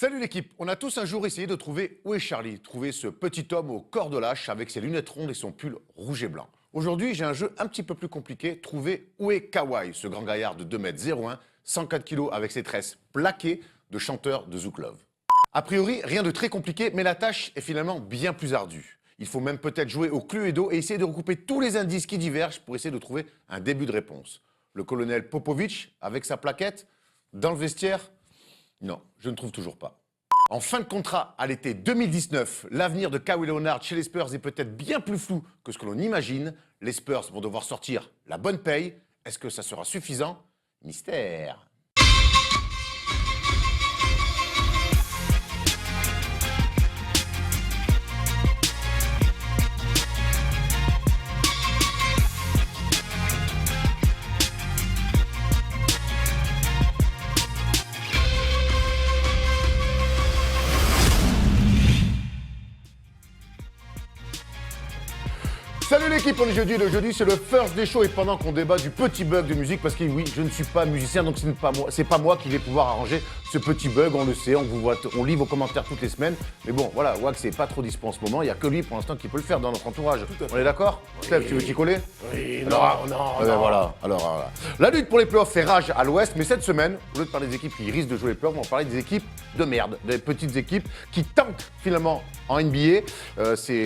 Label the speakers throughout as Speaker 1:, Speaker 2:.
Speaker 1: Salut l'équipe, on a tous un jour essayé de trouver où est Charlie, trouver ce petit homme au corps de lâche avec ses lunettes rondes et son pull rouge et blanc. Aujourd'hui, j'ai un jeu un petit peu plus compliqué, trouver où est Kawhi, ce grand gaillard de 2m01, 104 kg avec ses tresses plaquées de chanteur de Zouk Love. A priori, rien de très compliqué, mais la tâche est finalement bien plus ardue. Il faut même peut-être jouer au Cluedo et essayer de recouper tous les indices qui divergent pour essayer de trouver un début de réponse. Le colonel Popovic, avec sa plaquette, dans le vestiaire? Non, je ne trouve toujours pas. En fin de contrat à l'été 2019, l'avenir de Kawhi Leonard chez les Spurs est peut-être bien plus flou que ce que l'on imagine. Les Spurs vont devoir sortir la bonne paye. Est-ce que ça sera suffisant? Mystère. Salut l'équipe, on est jeudi, le jeudi c'est le first des shows et pendant qu'on débat du petit bug de musique, parce que oui, je ne suis pas musicien donc c'est pas moi qui vais pouvoir arranger ce petit bug, on le sait, on lit vos commentaires toutes les semaines, mais bon voilà, Wax c'est pas trop dispo en ce moment, il n'y a que lui pour l'instant qui peut le faire dans notre entourage. On est d'accord? Oui. Steph, tu veux t'y coller?
Speaker 2: Oui,
Speaker 1: alors,
Speaker 2: non.
Speaker 1: Voilà, alors, la lutte pour les playoffs fait rage à l'ouest, mais cette semaine, au lieu de parler des équipes qui risquent de jouer les playoffs, on va parler des équipes de merde, des petites équipes qui tentent finalement en NBA.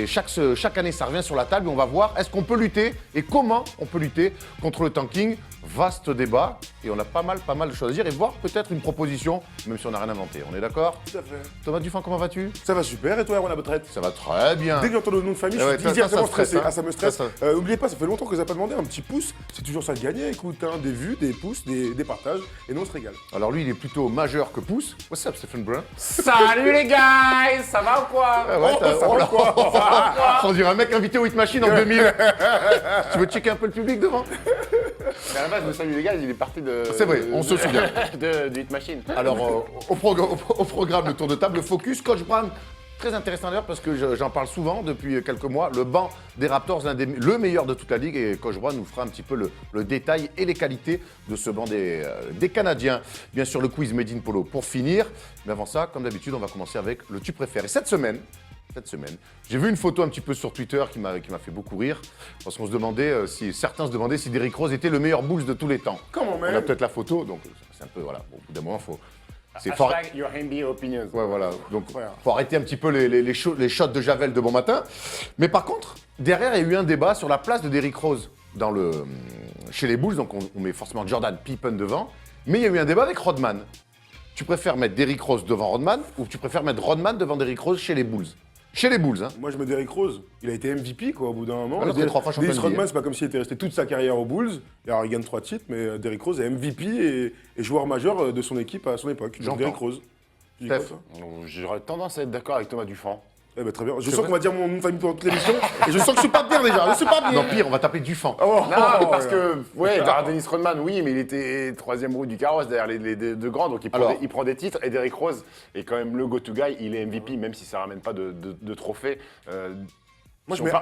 Speaker 1: Chaque année ça revient sur la table et on va voir est-ce qu'on peut lutter et comment on peut lutter contre le tanking. Vaste débat et on a pas mal de choses à dire et voir peut-être une proposition, même si on n'a rien inventé. On est d'accord?
Speaker 2: Tout à fait.
Speaker 1: Thomas Dufin, comment vas-tu?
Speaker 2: Ça va super, et toi, Erwan Abotret?
Speaker 1: Ça va très bien.
Speaker 2: Dès que j'entends le nom de famille, je suis directement stressé. Ça me stresse. N'oubliez pas, ça fait longtemps que vous n'avez pas demandé un petit pouce. C'est toujours ça de gagner, écoute, hein, des vues, des pouces, des partages, et nous on se régale.
Speaker 1: Alors lui, il est plutôt majeur que pouce. What's up, Stephen Brun?
Speaker 3: Salut les guys, ça va ou quoi?
Speaker 1: On dirait un mec invité au Hit Machine en 2000. Tu veux checker un peu le public devant?
Speaker 3: Mais à la base, le Salut les gars, il est parti de...
Speaker 1: C'est vrai, on se souvient.
Speaker 3: de Hit Machine.
Speaker 1: Alors, au programme, le tour de table, le focus, Coach Brown, très intéressant d'ailleurs parce que j'en parle souvent depuis quelques mois. Le banc des Raptors, le meilleur de toute la ligue, et Coach Brown nous fera un petit peu le détail et les qualités de ce banc des Canadiens. Bien sûr, le quiz Made in Polo pour finir. Mais avant ça, comme d'habitude, on va commencer avec le tu préfères. Et cette semaine, j'ai vu une photo un petit peu sur Twitter qui m'a fait beaucoup rire, parce qu'on se demandait certains se demandaient si Derrick Rose était le meilleur Bulls de tous les temps.
Speaker 2: Comment même?
Speaker 1: On a peut-être la photo, donc c'est un peu, voilà, bon, au bout d'un moment, faut...
Speaker 3: Hashtag your NBA opinions.
Speaker 1: Ouais, voilà, donc faut arrêter un petit peu les shots de Javel de bon matin. Mais par contre, derrière, il y a eu un débat sur la place de Derrick Rose chez les Bulls, donc on met forcément Jordan, Pippen devant, mais il y a eu un débat avec Rodman. Tu préfères mettre Derrick Rose devant Rodman, ou tu préfères mettre Rodman devant Derrick Rose chez les Bulls? Chez les Bulls, hein.
Speaker 2: Moi, je mets Derrick Rose. Il a été MVP, quoi, au bout d'un moment.
Speaker 1: Alors, 3 fois champion
Speaker 2: Dennis
Speaker 1: NBA.
Speaker 2: Rodman, c'est pas comme s'il était resté toute sa carrière aux Bulls. Et alors, il gagne 3 titres, mais Derrick Rose est MVP et joueur majeur de son équipe à son époque. Donc, Derrick Rose. Tu dis quoi, toi?
Speaker 3: J'aurais tendance à être d'accord avec Thomas Dufan.
Speaker 2: Eh ben, très bien. Je sens qu'on va dire mon nom de famille pendant toute l'émission. Et je sens que je suis pas bien déjà. Je suis pas bien.
Speaker 1: Non, pire, on va taper Dufan.
Speaker 3: Non, parce que, Dennis Rodman, oui, mais il était 3e roue du carrosse derrière les deux grands, donc il prend des titres. Et Derrick Rose est quand même le go-to guy, il est MVP, même si ça ramène pas de trophée.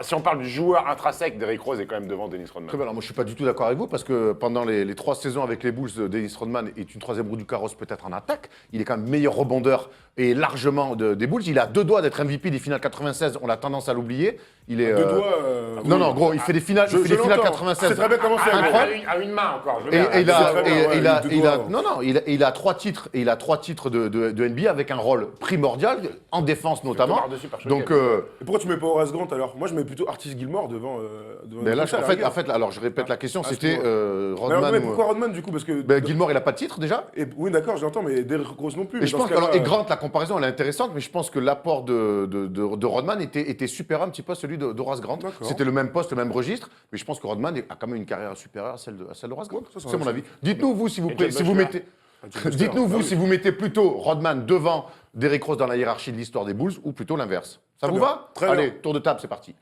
Speaker 3: Si on parle du joueur intrinsèque, Derrick Rose est quand même devant Dennis Rodman.
Speaker 1: Très bien, alors moi je suis pas du tout d'accord avec vous parce que pendant les 3 saisons avec les Bulls, Dennis Rodman est une 3e roue du carrosse peut-être en attaque. Il est quand même meilleur rebondeur et largement des Bulls. Il a 2 doigts d'être MVP des finales 96, on a tendance à l'oublier. Il est
Speaker 2: 2 doigts.
Speaker 1: Non, gros, il fait des finales, finales 96.
Speaker 2: C'est très bien comment c'est.
Speaker 3: À une main encore.
Speaker 1: Il a 3 titres et il a 3 titres de NBA avec un rôle primordial en défense notamment. Donc
Speaker 2: et pourquoi tu mets pas Horace Grant alors? Moi je mets plutôt Artis Gilmore devant.
Speaker 1: Mais là, en fait, alors je répète la question, c'était Rodman.
Speaker 2: Mais pourquoi Rodman du coup? Parce que
Speaker 1: Gilmore il a pas de titre déjà.
Speaker 2: Oui d'accord, j'entends, mais Derrick Rose non plus.
Speaker 1: Et je pense et Grant, la comparaison elle est intéressante, mais je pense que l'apport de Rodman était supérieur un petit peu à celui d'Horace Grant. C'était le même poste, le même registre, mais je pense que Rodman a quand même une carrière supérieure à celle d'Horace Grant. C'est mon avis. Dites-nous vous si vous mettez. Dites-nous vous si vous mettez plutôt Rodman devant Derrick Rose dans la hiérarchie de l'histoire des Bulls ou plutôt l'inverse. Ça vous va? Allez, tour de table, c'est parti.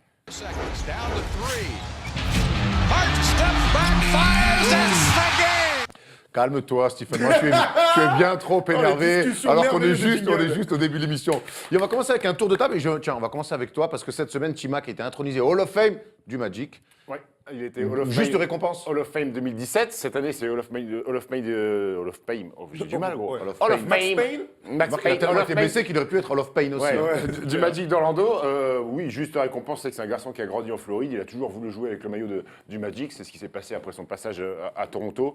Speaker 1: Calme-toi, Stephen. Moi, tu es bien trop énervé, alors qu'on est juste au début de l'émission. Et on va commencer avec un tour de table. Et tiens, on va commencer avec toi parce que cette semaine, T-Mac a été intronisé Hall of Fame du Magic.
Speaker 3: Ouais. Il était Hall of
Speaker 1: Juste
Speaker 3: Fame,
Speaker 1: récompense.
Speaker 3: Hall of Fame 2017. Cette année, c'est Hall of Fame. Oh, j'ai du mal, gros.
Speaker 1: Hall of
Speaker 3: Hall of
Speaker 1: Fame.
Speaker 3: Fame.
Speaker 1: Il
Speaker 3: Max
Speaker 1: a
Speaker 3: Payne.
Speaker 1: tellement
Speaker 3: Hall
Speaker 1: été
Speaker 3: of Fame.
Speaker 1: blessé qu'il aurait pu être Hall of Pain aussi.
Speaker 3: Ouais,
Speaker 1: hein.
Speaker 3: du Magic d'Orlando, oui, juste récompense, c'est que c'est un garçon qui a grandi en Floride. Il a toujours voulu jouer avec le maillot du Magic. C'est ce qui s'est passé après son passage à Toronto.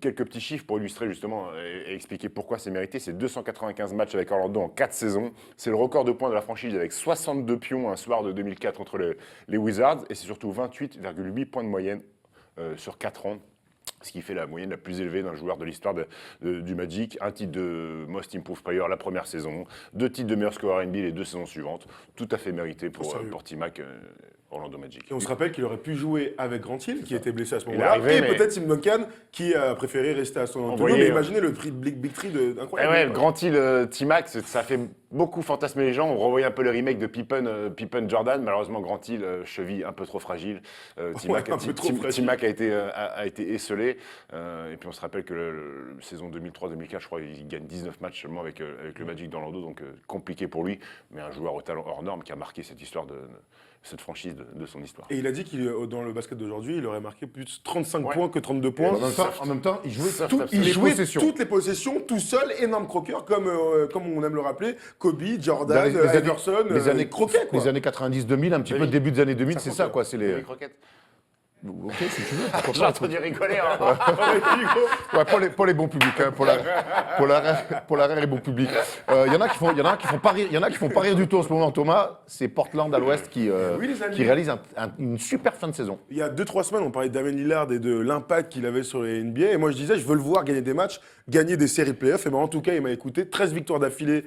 Speaker 3: Quelques petits chiffres pour illustrer justement et expliquer pourquoi c'est mérité. C'est 295 matchs avec Orlando en 4 saisons. C'est le record de points de la franchise avec 62 pions un soir de 2004 contre les Wizards. Et c'est surtout 28,8 points de moyenne sur 4 ans. Ce qui fait la moyenne la plus élevée d'un joueur de l'histoire du Magic. Un titre de Most Improved Player la première saison, 2 titres de meilleur scoreur NBA les 2 saisons suivantes. Tout à fait mérité pour T-Mac, Orlando Magic.
Speaker 2: Et on se rappelle qu'il aurait pu jouer avec Grant Hill, qui était blessé à ce
Speaker 3: Il
Speaker 2: moment-là,
Speaker 3: est arrivé,
Speaker 2: et
Speaker 3: mais-
Speaker 2: peut-être Tim Duncan, qui a préféré rester à San Antonio.
Speaker 3: Envoyé,
Speaker 2: Mais imaginez le Big Tree
Speaker 3: Eh
Speaker 2: incroyable.
Speaker 3: ouais, Grant Hill, T-Mac, ça fait beaucoup fantasmer les gens. On revoyait un peu le remake de Pippen Jordan. Malheureusement, Grant Hill, cheville un peu trop fragile. T-Mac
Speaker 2: un peu trop fragile.
Speaker 3: T-Mac a été esselé. Et puis on se rappelle que la saison 2003-2004, je crois, il gagne 19 matchs seulement avec le Magic d'Orlando. Donc compliqué pour lui. Mais un joueur au talent hors norme qui a marqué cette histoire cette franchise de son histoire.
Speaker 2: Et il a dit qu'il dans le basket d'aujourd'hui, il aurait marqué plus de 35
Speaker 3: Ouais.
Speaker 2: points que 32
Speaker 1: Et
Speaker 2: points.
Speaker 1: en même temps, il jouait
Speaker 3: Soft,
Speaker 1: toutes
Speaker 3: soft,
Speaker 1: les
Speaker 2: Il jouait
Speaker 1: possessions.
Speaker 2: toutes les possessions tout seul, énorme croqueur, comme on aime le rappeler, Kobe,
Speaker 1: Dans
Speaker 2: Jordan, Iverson,
Speaker 1: les années
Speaker 2: croquet quoi.
Speaker 1: Les années 90-2000, un petit peu
Speaker 3: Oui.
Speaker 1: début des années 2000, c'est ça
Speaker 2: compte,
Speaker 1: quoi. C'est les.
Speaker 3: Les croquettes.
Speaker 1: Ok, si tu veux. pourquoi
Speaker 3: J'ai
Speaker 1: pas.
Speaker 3: entendu rigoler. Hein.
Speaker 1: Ouais, pas les bons publics, hein, pour l'arrière et bon public. Il y en a qui font pas rire du tout en ce moment, Thomas. C'est Portland à l'Ouest qui
Speaker 2: Oui, les amis.
Speaker 1: réalise une super fin de saison.
Speaker 2: Il y a 2-3 semaines, on parlait de Damian Lillard et de l'impact qu'il avait sur les NBA. Et moi, je disais, je veux le voir gagner des matchs, gagner des séries playoffs. Et ben, en tout cas, il m'a écouté. 13 victoires d'affilée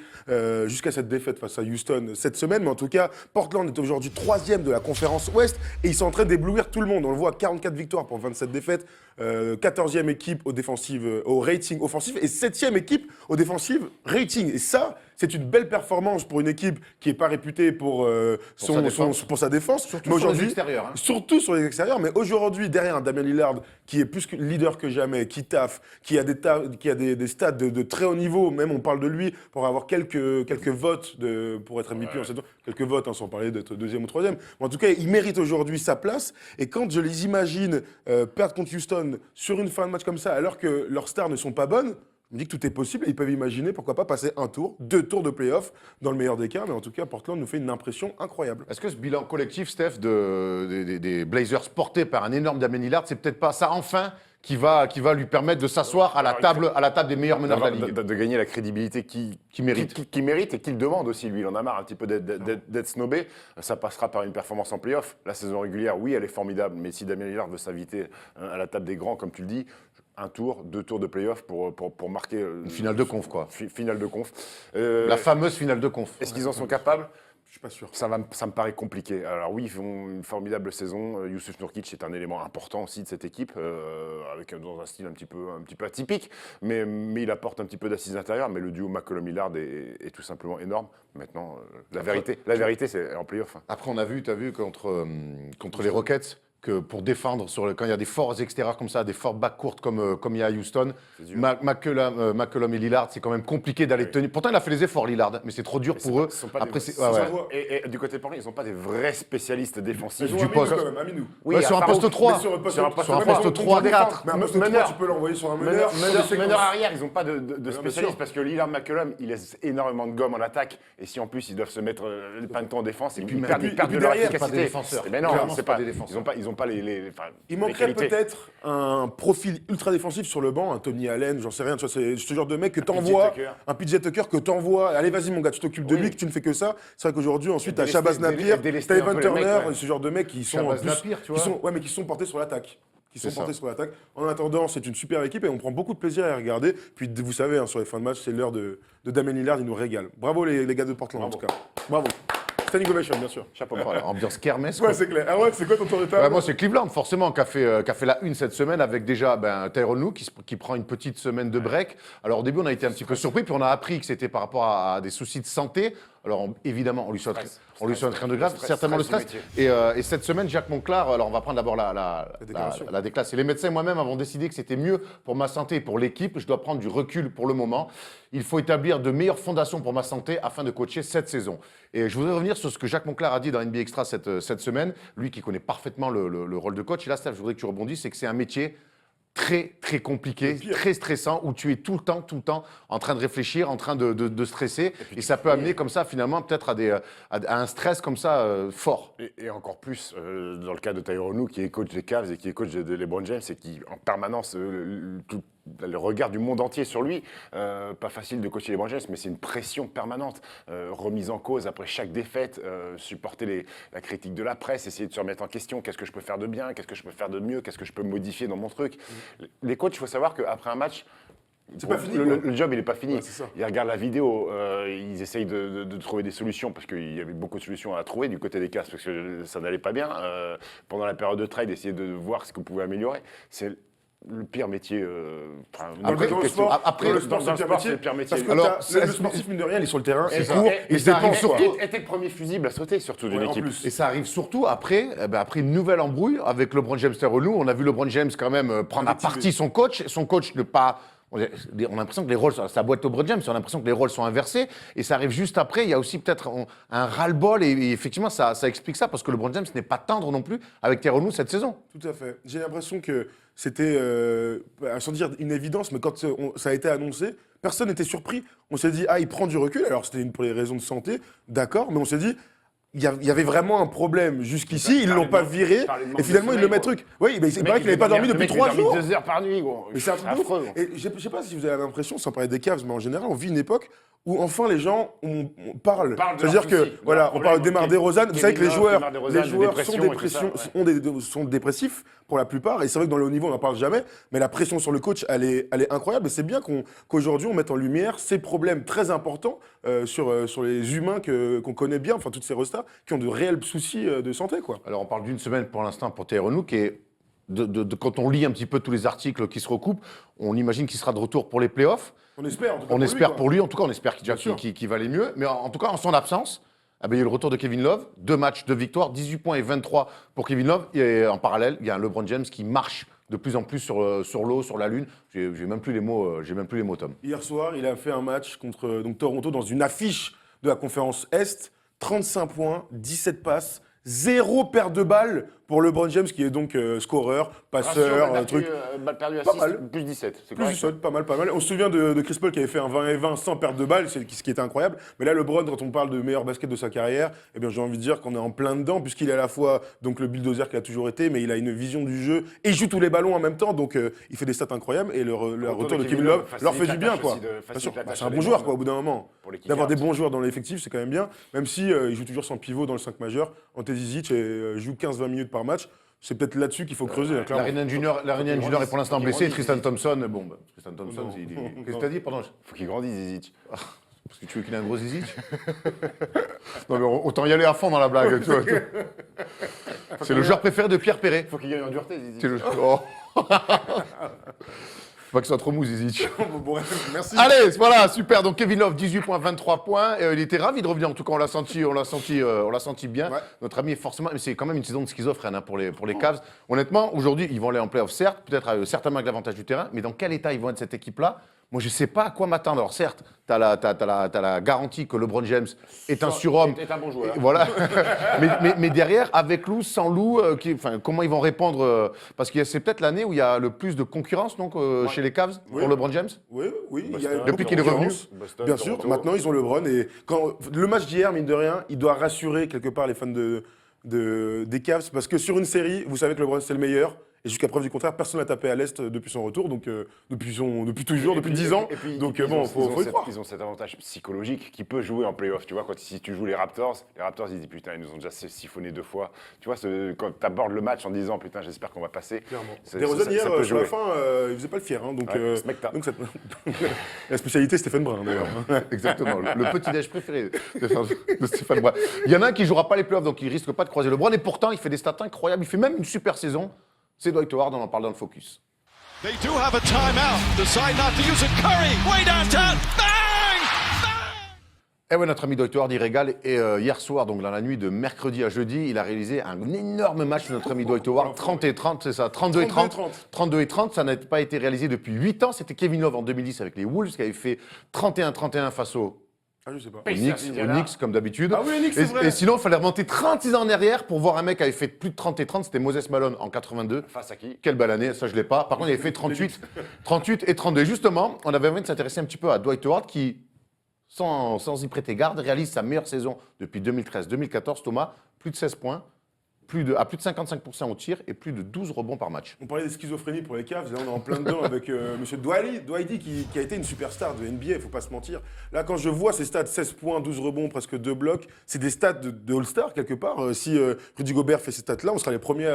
Speaker 2: jusqu'à cette défaite face à Houston cette semaine. Mais en tout cas, Portland est aujourd'hui 3e de la conférence Ouest. Et ils sont en train d'éblouir tout le monde. On le voit, 44 victoires pour 27 défaites. 14e équipe au rating offensif et 7e équipe au défensive rating. Et ça, c'est une belle performance pour une équipe qui n'est pas réputée pour sa défense.
Speaker 1: Surtout
Speaker 2: Mais
Speaker 1: sur les
Speaker 2: aujourd'hui,
Speaker 1: extérieurs, hein.
Speaker 2: surtout sur les extérieurs. Mais aujourd'hui, derrière un Damian Lillard qui est plus que leader que jamais, qui taffe, qui a des stats de très haut niveau, même on parle de lui pour avoir quelques votes pour être MVP en cette quelques votes, hein, sans parler d'être 2e ou 3e. Mais en tout cas, il mérite aujourd'hui sa place. Et quand je les imagine perdre contre Houston sur une fin de match comme ça, alors que leurs stars ne sont pas bonnes, je me dis que tout est possible. Ils peuvent imaginer, pourquoi pas, passer 1 tour, 2 tours de play-off, dans le meilleur des cas. Mais en tout cas, Portland nous fait une impression incroyable.
Speaker 1: Est-ce que ce bilan collectif, Steph, des Blazers porté par un énorme Damian Lillard, c'est peut-être pas ça enfin qui va lui permettre de s'asseoir à la table des meilleurs meneurs de la ligue
Speaker 3: De gagner la crédibilité qu'il mérite. Qu'il mérite et qu'il demande aussi, lui. Il en a marre un petit peu d'être snobé. Ça passera par une performance en play-off. La saison régulière, oui, elle est formidable. Mais si Damian Lillard veut s'inviter à la table des grands, comme tu le dis, 1 tour, 2 tours de play-off pour marquer...
Speaker 1: Une finale de conf, quoi.
Speaker 3: Finale de conf.
Speaker 1: La fameuse finale de conf.
Speaker 3: Est-ce qu'ils en sont capables ?
Speaker 2: Je suis pas sûr.
Speaker 3: Ça me paraît compliqué. Alors oui, ils font une formidable saison. Youssouf Nurkic est un élément important aussi de cette équipe, dans un style un petit peu atypique, mais il apporte un petit peu d'assises intérieures. Mais le duo McCollum-Lillard est tout simplement énorme. Maintenant, la vérité, c'est en play-off. Hein.
Speaker 1: Après, on a vu, contre les Rockets, que pour défendre, quand il y a des forts extérieurs comme ça, des forts backcourts comme il y a à Houston, McCollum et Lillard, c'est quand même compliqué d'aller tenir. Pourtant, il a fait les efforts, Lillard, mais c'est trop dur pour eux. Après,
Speaker 3: Et du côté de Portland, ils ne sont pas des vrais spécialistes défensifs.
Speaker 2: Ils ont
Speaker 1: du
Speaker 2: Aminou
Speaker 1: poste.
Speaker 2: quand même, Aminou.
Speaker 3: Oui,
Speaker 1: sur un poste 3.
Speaker 2: Sur un poste,
Speaker 3: Sur un poste
Speaker 2: sur un
Speaker 3: trois,
Speaker 2: poste
Speaker 1: 3, 4.
Speaker 2: Mais un poste 3, tu peux l'envoyer sur un meneur.
Speaker 3: Meneur arrière, ils n'ont pas de
Speaker 2: bien
Speaker 3: spécialistes
Speaker 2: sûr.
Speaker 3: parce que Lillard McCollum, il laisse énormément de gomme en attaque. Et si en plus ils doivent se mettre le pain de temps en défense, ils perdent
Speaker 2: puis
Speaker 3: de leur
Speaker 2: derrière,
Speaker 1: c'est pas des
Speaker 3: efficacité.
Speaker 1: défenseurs.
Speaker 3: Mais non,
Speaker 1: Clairement,
Speaker 3: c'est
Speaker 1: c'est pas
Speaker 3: pas
Speaker 1: des défenseurs.
Speaker 3: Ils ont pas les
Speaker 2: Il manquerait
Speaker 3: qualités.
Speaker 2: peut-être un profil ultra défensif sur le banc, un Tony Allen, j'en sais rien, tu vois, c'est ce genre de mec que
Speaker 3: PJ
Speaker 2: t'envoies,
Speaker 3: Tucker.
Speaker 2: un PJ Tucker que t'envoies, allez vas-y mon gars, tu t'occupes de
Speaker 3: Oui.
Speaker 2: lui, que tu ne fais que ça. C'est vrai qu'aujourd'hui, ensuite,
Speaker 3: Et
Speaker 2: t'as
Speaker 3: délester-
Speaker 2: Shabazz Napier,
Speaker 3: délester
Speaker 2: t'as
Speaker 3: un peu
Speaker 2: Evan
Speaker 3: les mecs,
Speaker 2: Turner,
Speaker 3: ouais.
Speaker 2: ce genre de mecs qui sont
Speaker 1: Shabazz
Speaker 2: en plus,
Speaker 1: Napier, tu vois.
Speaker 2: mais qui sont portés sur l'attaque.
Speaker 1: C'est ça.
Speaker 2: En attendant, c'est une super équipe et on prend beaucoup de plaisir à les regarder. Puis vous savez, hein, sur les fins de match, c'est l'heure de Damian Lillard, il nous régale. Bravo les gars de Portland en tout cas. Bravo. Standing ovation, bien sûr.
Speaker 3: Chapeau.
Speaker 1: Voilà, ambiance kermesse.
Speaker 2: Ouais,
Speaker 1: quoi.
Speaker 2: c'est clair. Ah ouais, c'est quoi ton tour de table?
Speaker 1: Ouais, moi, c'est Cleveland, forcément, qui a fait la une cette semaine avec déjà Tyrone Lue qui prend une petite semaine de break. Alors, au début, on a été un petit peu surpris, puis on a appris que c'était par rapport à des soucis de santé. Alors évidemment, on lui souhaite rien de
Speaker 3: Le
Speaker 1: grave,
Speaker 3: stress,
Speaker 1: certainement le
Speaker 3: stress
Speaker 1: stress.
Speaker 3: du
Speaker 1: Et cette semaine, Jacques Monclar, alors on va prendre d'abord la déclaration. Les médecins et moi-même avons décidé que c'était mieux pour ma santé et pour l'équipe. Je dois prendre du recul pour le moment. Il faut établir de meilleures fondations pour ma santé afin de coacher cette saison. Et je voudrais revenir sur ce que Jacques Monclar a dit dans NBA Extra cette semaine, lui qui connaît parfaitement le rôle de coach. Et là, Steph, je voudrais que tu rebondisses, c'est que c'est un métier très, très compliqué, très stressant, où tu es tout le temps en train de réfléchir, en train de stresser. Et ça peut amener comme ça, finalement, peut-être à un stress comme ça fort.
Speaker 3: Et encore plus dans le cas de Tyronn Lue, qui est coach des Cavs et qui est coach de LeBron James, et qui en permanence le regard du monde entier sur lui. Pas facile de coacher LeBron James, mais c'est une pression permanente. Remise en cause après chaque défaite, supporter la critique de la presse, essayer de se remettre en question. Qu'est-ce que je peux faire de bien? Qu'est-ce que je peux faire de mieux? Qu'est-ce que je peux modifier dans mon truc? Les coachs, il faut savoir qu'après un match,
Speaker 2: pas fini,
Speaker 3: le job, il n'est pas fini.
Speaker 2: Ouais, c'est ça.
Speaker 3: Ils regardent la vidéo, ils essayent de trouver des solutions, parce qu'il y avait beaucoup de solutions à trouver du côté des Cavs, parce que ça n'allait pas bien. Pendant la période de trade, essayer de voir ce qu'on pouvait améliorer. C'est le pire métier.
Speaker 2: Après, dans le sport,
Speaker 3: c'est le pire métier.
Speaker 2: Parce que
Speaker 1: Alors,
Speaker 2: le sportif, mine de rien, il est sur le terrain, il
Speaker 3: ça.
Speaker 2: court, il se dépense.
Speaker 3: Était le premier fusible à sauter, surtout d'une
Speaker 2: Ouais, en
Speaker 3: équipe.
Speaker 2: plus.
Speaker 1: Et ça arrive surtout après une nouvelle embrouille avec LeBron James Tyronn Lue. On a vu LeBron James quand même prendre à partie son coach. Son coach ne pas... On a l'impression que les rôles, ça boîte LeBron James, on a l'impression que les rôles sont inversés. Et ça arrive juste après. Il y a aussi peut-être un ras-le-bol. Et effectivement, ça explique ça, parce que LeBron James n'est pas tendre non plus avec Tyronn Lue cette saison.
Speaker 2: Tout à fait. J'ai l'impression que c'était, sans dire une évidence, mais quand ça a été annoncé, personne n'était surpris. On s'est dit, ah, il prend du recul. Alors, c'était pour les raisons de santé, d'accord, mais on s'est dit, il y avait vraiment un problème jusqu'ici, ils ne l'ont pas viré, et finalement, ils le mettent truc. Oui, mais il paraît qu'il n'avait pas dormi depuis 3 jours.
Speaker 3: 2 heures par nuit, gros.
Speaker 2: Mais c'est un truc de ouf. Et je ne sais pas si vous avez l'impression, sans parler des Cavs, mais en général, on vit une époque où enfin les gens on parle. C'est-à-dire que, voilà, on parle d'Demar DeRozan. Vous savez que les joueurs sont dépressifs pour la plupart. Et c'est vrai que dans le haut niveau, on n'en parle jamais. Mais la pression sur le coach, elle est incroyable. Et c'est bien qu'aujourd'hui, on mette en lumière ces problèmes très importants sur les humains qu'on connaît bien, enfin, toutes ces restas, qui ont de réels soucis de santé, quoi.
Speaker 1: Alors, on parle d'une semaine pour l'instant pour Tyronn Lue, qui est, quand on lit un petit peu tous les articles qui se recoupent, on imagine qu'il sera de retour pour les playoffs.
Speaker 2: On espère, en tout cas.
Speaker 1: On espère pour lui, en tout cas, on espère qu'il va aller mieux. Mais en tout cas, en son absence, il y a eu le retour de Kevin Love, 2 matchs, 2 victoires, 18 points et 23 pour Kevin Love. Et en parallèle, il y a un LeBron James qui marche de plus en plus sur l'eau, sur la lune. J'ai même plus les mots, Tom.
Speaker 2: Hier soir, il a fait un match contre Toronto dans une affiche de la conférence Est. 35 points, 17 passes, 0 perte de balles pour LeBron James, qui est donc scoreur, passeur, truc.
Speaker 3: Balle perdue à
Speaker 2: Pas
Speaker 3: 6,
Speaker 2: mal.
Speaker 3: plus 17. C'est
Speaker 2: Plus
Speaker 3: correct.
Speaker 2: du sol, pas mal. On se souvient de Chris Paul qui avait fait un 20 et 20 sans perte de balle, ce qui était incroyable. Mais là, LeBron, quand on parle de meilleur basket de sa carrière, eh bien, j'ai envie de dire qu'on est en plein dedans, puisqu'il est à la fois donc, le bulldozer qu'il a toujours été, mais il a une vision du jeu et il joue tous les ballons en même temps. Donc, il fait des stats incroyables. Et le retour de Kevin Love leur fait du bien, quoi. Bien sûr. C'est un bon joueur, quoi, au bout d'un moment. D'avoir des bons joueurs dans l'effectif, c'est quand même bien. Même si il joue toujours sans pivot dans le 5 majeur. Ante Zizic joue 15-20 minutes par match. C'est peut-être là-dessus qu'il faut creuser.
Speaker 1: L'Ariana Junior est pour l'instant blessé. Tristan Thompson, Tristan Thompson, qu'est-ce que t'as dit? Pardon.
Speaker 3: Faut qu'il grandisse, Zizic.
Speaker 1: Parce que tu veux qu'il ait un gros Zizic? Non, mais autant y aller à fond dans la blague. Tu vois. C'est le joueur préféré de Pierre Perret.
Speaker 3: Faut qu'il gagne en dureté, Zizic.
Speaker 1: Oh. Faut pas que ce soit trop mou, Zizic.
Speaker 2: Bon, merci.
Speaker 1: Allez, voilà, super. Donc Kevin Love, 18 points, 23 points. Il était ravi de revenir. En tout cas, on l'a senti bien. Ouais. Notre ami est forcément. Mais c'est quand même une saison de schizophrène hein, pour les Cavs. Honnêtement, aujourd'hui, ils vont aller en playoff, certes, peut-être certainement avec l'avantage du terrain. Mais dans quel état ils vont être cette équipe-là? Moi, je ne sais pas à quoi m'attendre. Alors, certes, tu as la garantie que LeBron James est un surhomme.
Speaker 3: Est un bon joueur.
Speaker 1: Voilà. mais derrière, avec Lou, sans Lou, comment ils vont répondre parce que c'est peut-être l'année où il y a le plus de concurrence donc, chez les Cavs pour LeBron James.
Speaker 2: Oui.
Speaker 1: Depuis qu'il est revenu.
Speaker 2: Bien sûr, maintenant, ils ont LeBron. Et le match d'hier, mine de rien, il doit rassurer quelque part les fans des Cavs. Parce que sur une série, vous savez que LeBron, c'est le meilleur. Et jusqu'à preuve du contraire, personne n'a tapé à l'Est depuis son retour, donc depuis toujours, depuis 10 ans. Donc bon, faut y croire.
Speaker 3: Ils ont cet avantage psychologique qui peut jouer en play-off. Tu vois, si tu joues les Raptors, ils disent putain, ils nous ont déjà siphonné 2 fois. Tu vois, quand tu abordes le match en disant putain, j'espère qu'on va passer.
Speaker 2: Clairement. DeRozan hier, sur la fin, il faisait pas le fier. Hein, donc la spécialité Stéphane Brun, d'ailleurs.
Speaker 1: Exactement, le petit-déj préféré de Stéphane Brun. Il y en a un qui ne jouera pas les playoffs, donc il risque pas de croiser LeBron. Et pourtant, il fait des stats incroyables. Il fait même une super saison. C'est Dwight Howard, on en parle dans le Focus.
Speaker 4: They do have a timeout. Decide not to use it. Curry, way downtown. Bang!
Speaker 1: Eh ouais, notre ami Dwight Howard, il régale. Et hier soir, donc dans la nuit de mercredi à jeudi, il a réalisé un énorme match de notre ami Dwight Howard. 30 et 30, c'est ça, 32 et 30. 32 et 30, ça n'a pas été réalisé depuis 8 ans. C'était Kevin Love en 2010 avec les Wolves qui avait fait 31-31 face aux
Speaker 2: je sais pas.
Speaker 1: Knicks, comme d'habitude.
Speaker 2: Ah oui, les Knicks, c'est vrai.
Speaker 1: Et sinon, il fallait remonter 36 ans en arrière pour voir un mec qui avait fait plus de 30 et 30. C'était Moses Malone en 82.
Speaker 3: Face à qui?
Speaker 1: Quelle belle année, ça je l'ai pas. Par contre, il avait fait 38 et 32. Et justement, on avait envie de s'intéresser un petit peu à Dwight Howard qui, sans y prêter garde, réalise sa meilleure saison depuis 2013-2014. Thomas, plus de 16 points, à plus de 55% au tir et plus de 12 rebonds par match.
Speaker 2: On parlait de schizophrénie pour les Cavs, là on est en plein dedans avec monsieur Dwighty qui a été une superstar de NBA, il ne faut pas se mentir. Là quand je vois ces stats, 16 points, 12 rebonds, presque 2 blocs, c'est des stats de All-Star quelque part. Si Rudy Gobert fait ces stats-là, on serait les premiers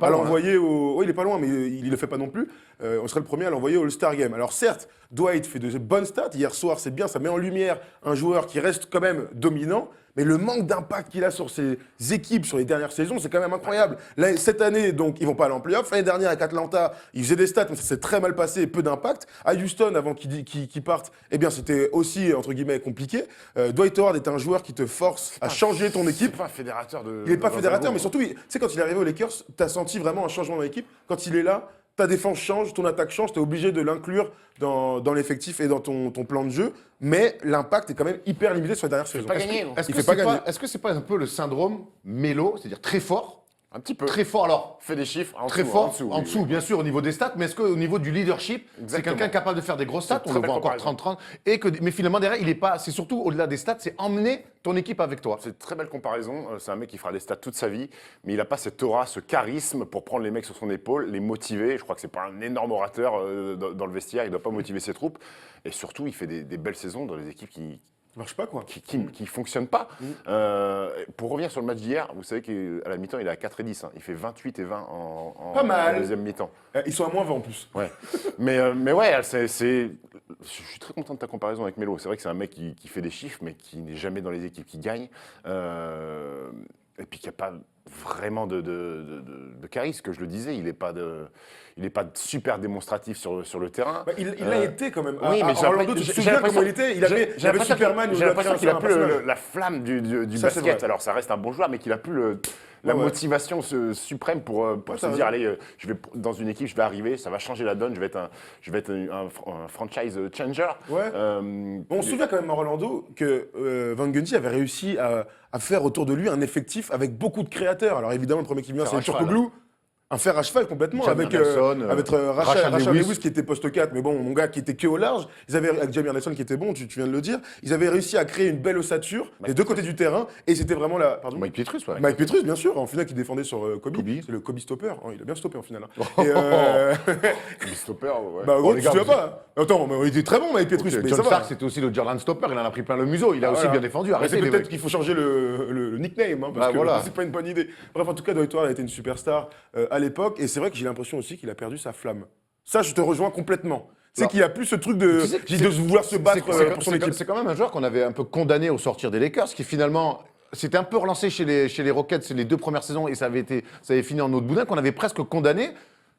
Speaker 2: à l'envoyer au... Oui, il n'est pas loin, mais il ne le fait pas non plus. On serait le premier à l'envoyer au All-Star Game. Alors certes, Dwight fait de bonnes stats, hier soir c'est bien, ça met en lumière un joueur qui reste quand même dominant, mais le manque d'impact qu'il a sur ses équipes sur les dernières saisons, c'est quand même incroyable. Là, cette année, donc, ils vont pas aller en playoff. L'année dernière, avec Atlanta, ils faisaient des stats, mais ça s'est très mal passé, peu d'impact. À Houston, avant qu'ils partent, eh bien, c'était aussi, entre guillemets, compliqué. Dwight Howard est un joueur qui te force à changer ton équipe.
Speaker 3: C'est pas un fédérateur de...
Speaker 2: Il n'est pas fédérateur, mais surtout, tu sais, quand il est arrivé aux Lakers, tu as senti vraiment un changement dans l'équipe. Quand il est là, ta défense change, ton attaque change, tu es obligé de l'inclure dans l'effectif et dans ton plan de jeu, mais l'impact est quand même hyper limité sur les dernières saisons.
Speaker 1: Est-ce que c'est pas un peu le syndrome Melo, c'est-à-dire très fort,
Speaker 3: un petit peu.
Speaker 1: très fort, alors
Speaker 3: Fait des chiffres en
Speaker 1: très
Speaker 3: dessous,
Speaker 1: fort,
Speaker 3: en dessous,
Speaker 1: bien sûr, au niveau des stats, mais est-ce qu'au niveau du leadership, c'est
Speaker 3: Exactement.
Speaker 1: quelqu'un capable de faire des grosses stats?
Speaker 3: C'est
Speaker 1: On
Speaker 3: très
Speaker 1: le voit
Speaker 3: belle
Speaker 1: encore 30-30. Mais finalement, derrière, il est pas. C'est surtout au-delà des stats, c'est emmener ton équipe avec toi.
Speaker 3: C'est une très belle comparaison. C'est un mec qui fera des stats toute sa vie, mais il n'a pas cette aura, ce charisme pour prendre les mecs sur son épaule, les motiver. Je crois que c'est pas un énorme orateur dans le vestiaire. Il ne doit pas motiver ses troupes. Et surtout, il fait des belles saisons dans les équipes qui
Speaker 2: marche pas, quoi.
Speaker 3: Qui fonctionnent pas. Pour revenir sur le match d'hier, vous savez qu'à la mi-temps, il est à 4 et 10. Hein. Il fait 28 et 20
Speaker 2: pas mal.
Speaker 3: en deuxième mi-temps.
Speaker 2: Ils sont à moins 20 en plus.
Speaker 3: Ouais. mais ouais, je suis très content de ta comparaison avec Melo. C'est vrai que c'est un mec qui fait des chiffres, mais qui n'est jamais dans les équipes qui gagnent. Et puis qui n'a pas vraiment de charisme, que je le disais. Il n'est pas super démonstratif sur le terrain.
Speaker 2: Bah, il l'a été quand même.
Speaker 3: Oui, mais
Speaker 2: Orlando, tu te souviens comment il était? Il avait Superman.
Speaker 3: J'ai l'impression qu'il a plus la flamme du basket. Alors ça reste un bon joueur, mais qu'il a plus la motivation suprême pour se dire, allez, je vais dans une équipe, je vais arriver, ça va changer la donne, je vais être un franchise changer.
Speaker 2: Ouais. On se souvient quand même à Orlando que Van Gundy avait réussi à faire autour de lui un effectif avec beaucoup de créateurs. Alors évidemment, le premier qui vient, c'est Turkoglu. Un fer à cheval complètement, avec Rachel Lewis qui était poste 4, mais bon, mon gars qui était que au large. Ils avaient, avec Jamie Anderson qui était bon, tu viens de le dire. Ils avaient réussi à créer une belle ossature des deux côtés du terrain, et c'était vraiment la. Pardon,
Speaker 1: Mike Pietrus, ouais.
Speaker 2: Mike Pietrus, bien sûr, en finale qui défendait sur Kobe. C'est le Kobe stopper. Oh, il a bien stoppé en finale.
Speaker 3: Le stopper, ouais.
Speaker 2: Bah, gros, tu te souviens pas. Attends, mais il était très bon, Mike Pietrus.
Speaker 1: Okay,
Speaker 2: mais
Speaker 1: John
Speaker 2: ça
Speaker 1: Stark, c'était aussi le Jordan Stopper, il en a pris plein le museau. Il a aussi bien défendu.
Speaker 2: C'est peut-être qu'il faut changer le nickname, hein, parce que c'est pas une bonne idée. Bref, en tout cas, Dwight Howard a été une superstar à l'époque, et c'est vrai que j'ai l'impression aussi qu'il a perdu sa flamme. Ça, je te rejoins complètement. C'est qu'il n'y a plus ce truc de vouloir se battre pour son équipe.
Speaker 1: C'est quand même un joueur qu'on avait un peu condamné au sortir des Lakers, qui finalement s'était un peu relancé chez les Rockets les 2 premières saisons, et ça avait fini en autre boudin, qu'on avait presque condamné.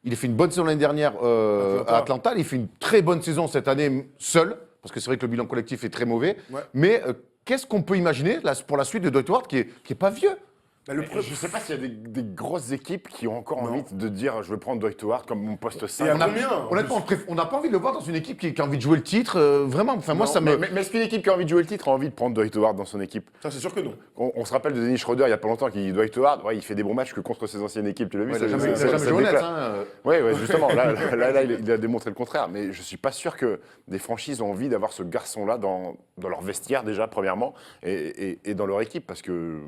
Speaker 1: Il a fait une bonne saison l'année dernière à Atlanta. Il fait une très bonne saison cette année seul, parce que c'est vrai que le bilan collectif est très mauvais. Ouais. Mais qu'est-ce qu'on peut imaginer pour la suite de Dwight Howard qui est pas vieux?
Speaker 3: Je ne sais pas s'il y a des grosses équipes qui ont encore envie de dire je vais prendre Dwight Howard comme mon poste 5.
Speaker 1: Honnêtement, on n'a pas envie de le voir dans une équipe qui a envie de jouer le titre. Vraiment, enfin, moi, ça me.
Speaker 3: Mais est-ce qu'une équipe qui a envie de jouer le titre a envie de prendre Dwight Howard dans son équipe?
Speaker 2: Ça, c'est sûr que non.
Speaker 3: On se rappelle de Dennis Schroeder il n'y a pas longtemps qui dit Dwight Howard, il fait des bons matchs que contre ses anciennes équipes. Tu l'as vu?
Speaker 1: Il n'a jamais joué honnête.
Speaker 3: Oui, justement. Là, il a démontré le contraire. Mais je ne suis pas sûr que des franchises ont envie d'avoir ce garçon-là dans leur vestiaire, déjà, premièrement, et dans leur équipe, parce que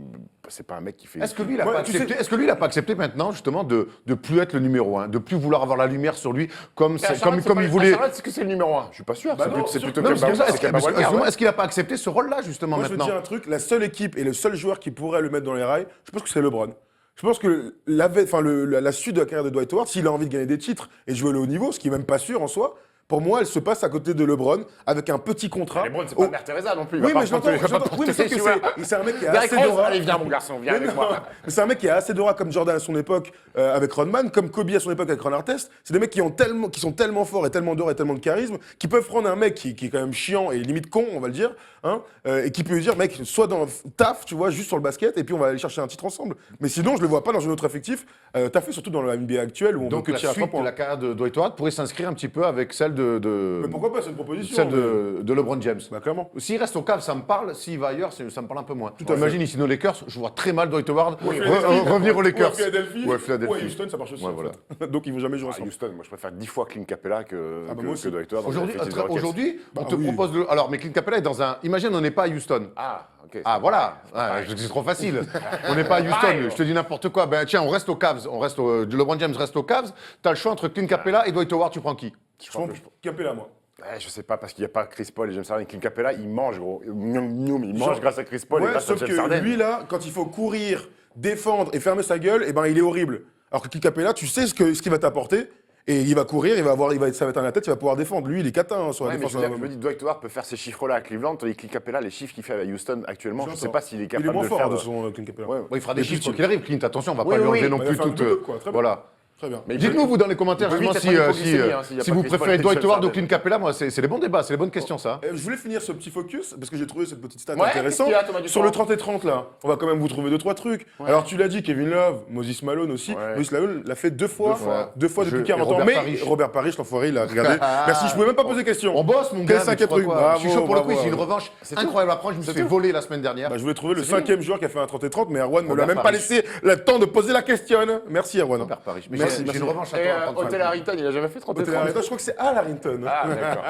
Speaker 3: c'est pas un mec qui fait.
Speaker 1: Est-ce que lui, il n'a pas accepté maintenant, justement, de plus être le numéro 1, de plus vouloir avoir la lumière sur lui comme il voulait.
Speaker 3: Est-ce que c'est le numéro 1? Je suis pas sûr. C'est plutôt
Speaker 1: Est-ce qu'il n'a pas accepté ce rôle-là, justement,
Speaker 2: maintenant? Moi, je veux dire un truc, la seule équipe et le seul joueur qui pourrait le mettre dans les rails, je pense que c'est LeBron. Je pense que la suite de la carrière de Dwight Howard, s'il a envie de gagner des titres et jouer le haut niveau, ce qui n'est même pas sûr en soi, pour moi, elle se passe à côté de LeBron avec un petit contrat.
Speaker 3: LeBron, c'est pas Mère Teresa non plus.
Speaker 2: Oui, mais je l'entends. Oui, mais sauf que c'est un mec qui a assez d'aura.
Speaker 3: Allez, viens, mon garçon, viens avec moi.
Speaker 2: Mais c'est un mec qui a assez d'aura comme Jordan à son époque avec Rodman, comme Kobe à son époque avec Ron Artest. C'est des mecs qui sont tellement forts et tellement d'aura et tellement de charisme, qui peuvent prendre un mec qui est quand même chiant et limite con, on va le dire, et qui peut lui dire, mec, sois dans taf, tu vois, juste sur le basket, et puis on va aller chercher un titre ensemble. Mais sinon, je le vois pas dans un autre effectif. T'as fait surtout dans la NBA actuelle où on
Speaker 1: Donc
Speaker 2: veut que
Speaker 1: la
Speaker 2: tirer à 3
Speaker 1: suite de
Speaker 2: points.
Speaker 1: la carrière de Dwight Howard pourrait s'inscrire un petit peu avec celle
Speaker 2: Mais pourquoi pas, c'est une proposition.
Speaker 1: celle de LeBron James.
Speaker 2: Bah, clairement.
Speaker 1: S'il reste au Cavs, ça me parle. S'il va ailleurs, ça me parle un peu moins.
Speaker 2: à fait.
Speaker 1: Imagine ici nos Lakers, je vois très mal Dwight Howard
Speaker 2: Philadelphie.
Speaker 1: revenir aux Lakers.
Speaker 2: Ou à Philadelphie.
Speaker 1: Ou à Philadelphie.
Speaker 2: Ou à Houston, ça marche aussi.
Speaker 1: Ouais,
Speaker 2: en
Speaker 1: voilà.
Speaker 2: fait. Donc ils vont jamais jouer
Speaker 3: À
Speaker 2: ensemble.
Speaker 3: Houston, moi je préfère 10 fois Clint Capella que
Speaker 2: moi aussi.
Speaker 3: Dwight Howard.
Speaker 1: Aujourd'hui, on te
Speaker 2: oui.
Speaker 1: propose de. Alors, mais Clint Capella est dans un. Imagine, on n'est pas à Houston.
Speaker 3: Ah, ok.
Speaker 1: Ah voilà, c'est trop facile. On n'est pas à Houston, je te dis n'importe quoi. Ben tiens, on reste aux Cavs, LeBron James reste aux Cavs. T'as le choix entre Clint Capella et Dwight Howard, tu prends qui?
Speaker 2: Je prends Capella, moi.
Speaker 3: Ouais, je sais pas, parce qu'il n'y a pas Chris Paul et James Harden. Clint Capella, il mange, gros. Il mange grâce à Chris Paul et
Speaker 2: Ouais,
Speaker 3: grâce à
Speaker 2: sauf
Speaker 3: James
Speaker 2: que
Speaker 3: Harden.
Speaker 2: lui, là, quand il faut courir, défendre et fermer sa gueule, eh ben, il est horrible. Alors que Clint Capella, tu sais ce qu'il va t'apporter. Et il va courir, ça va être à la tête, il va pouvoir défendre. Lui, il est catin sur la
Speaker 3: Ouais, mais
Speaker 2: défense.
Speaker 3: je me dis, Dwight Howard peut faire ces chiffres-là à Cleveland, tandis que Clint Capella, les chiffres qu'il fait à Houston actuellement, je ne sais pas s'il est
Speaker 2: Il est
Speaker 3: capable
Speaker 2: moins
Speaker 3: de le
Speaker 2: fort
Speaker 3: faire.
Speaker 2: de son Clint Capella.
Speaker 3: Ouais.
Speaker 1: Bon, il fera des
Speaker 2: Et
Speaker 1: chiffres
Speaker 2: puis,
Speaker 1: quoi qu'il arrive, Clint. Attention, on va
Speaker 3: Oui,
Speaker 1: pas lui enlever
Speaker 3: oui,
Speaker 1: non
Speaker 2: bah,
Speaker 1: plus
Speaker 2: il va faire
Speaker 1: toute.
Speaker 2: deux, quoi, très bien.
Speaker 1: Voilà.
Speaker 2: Très bien.
Speaker 3: Mais
Speaker 1: Dites-nous, vous, dans les commentaires,
Speaker 3: il peut
Speaker 1: justement,
Speaker 3: vite
Speaker 1: si,
Speaker 3: être hypoglycémie, hein, s'il y a
Speaker 1: si
Speaker 3: pas
Speaker 1: vous
Speaker 3: Chris Paul
Speaker 1: préférez
Speaker 3: et
Speaker 1: Dwight
Speaker 3: James
Speaker 1: Howard ou
Speaker 3: Harden.
Speaker 1: Clint Capella. Moi, c'est les bons débats, c'est les bonnes questions, ça.
Speaker 2: Je voulais finir ce petit focus parce que j'ai trouvé cette petite stat
Speaker 3: Ouais,
Speaker 2: intéressante.
Speaker 3: qu'est-ce qu'il y a, Thomas Dupont
Speaker 2: Sur le 30 et 30 là, on va quand même vous trouver 2-3 trucs. Alors tu l'as dit, Kevin Love, Moses Malone aussi.
Speaker 3: Ouais.
Speaker 2: Moses Malone l'a fait deux fois depuis
Speaker 1: Je-
Speaker 2: 40
Speaker 1: et
Speaker 2: ans.
Speaker 1: Robert
Speaker 2: Mais
Speaker 1: Parrish.
Speaker 2: Robert Parrish, l'enfoiré, il a regardé. Merci, je pouvais même pas poser question.
Speaker 1: On bosse, mon
Speaker 2: Quel
Speaker 1: gars. mais tu
Speaker 2: cinquième
Speaker 1: crois
Speaker 2: truc.
Speaker 1: quoi
Speaker 2: Bravo,
Speaker 1: Je suis chaud pour le
Speaker 2: bravo,
Speaker 1: quiz, j'ai une
Speaker 2: bravo.
Speaker 1: revanche incroyable à prendre. Je me suis fait voler la semaine dernière.
Speaker 2: Bah, je voulais trouver le 5e joueur qui a fait un 30 et 30, mais Erwan ne l'a
Speaker 1: Robert
Speaker 2: même pas
Speaker 1: Parrish.
Speaker 2: laissé le temps de poser la question. Merci Erwan.
Speaker 1: Robert Parrish. Mais
Speaker 2: Merci,
Speaker 1: j'ai
Speaker 2: merci.
Speaker 1: une revanche à
Speaker 3: Et
Speaker 1: toi. à prendre.
Speaker 3: Hotel Harrington, il a jamais fait 30 et 30.
Speaker 2: Je crois que c'est Al Harrington.
Speaker 3: Ah, d'accord.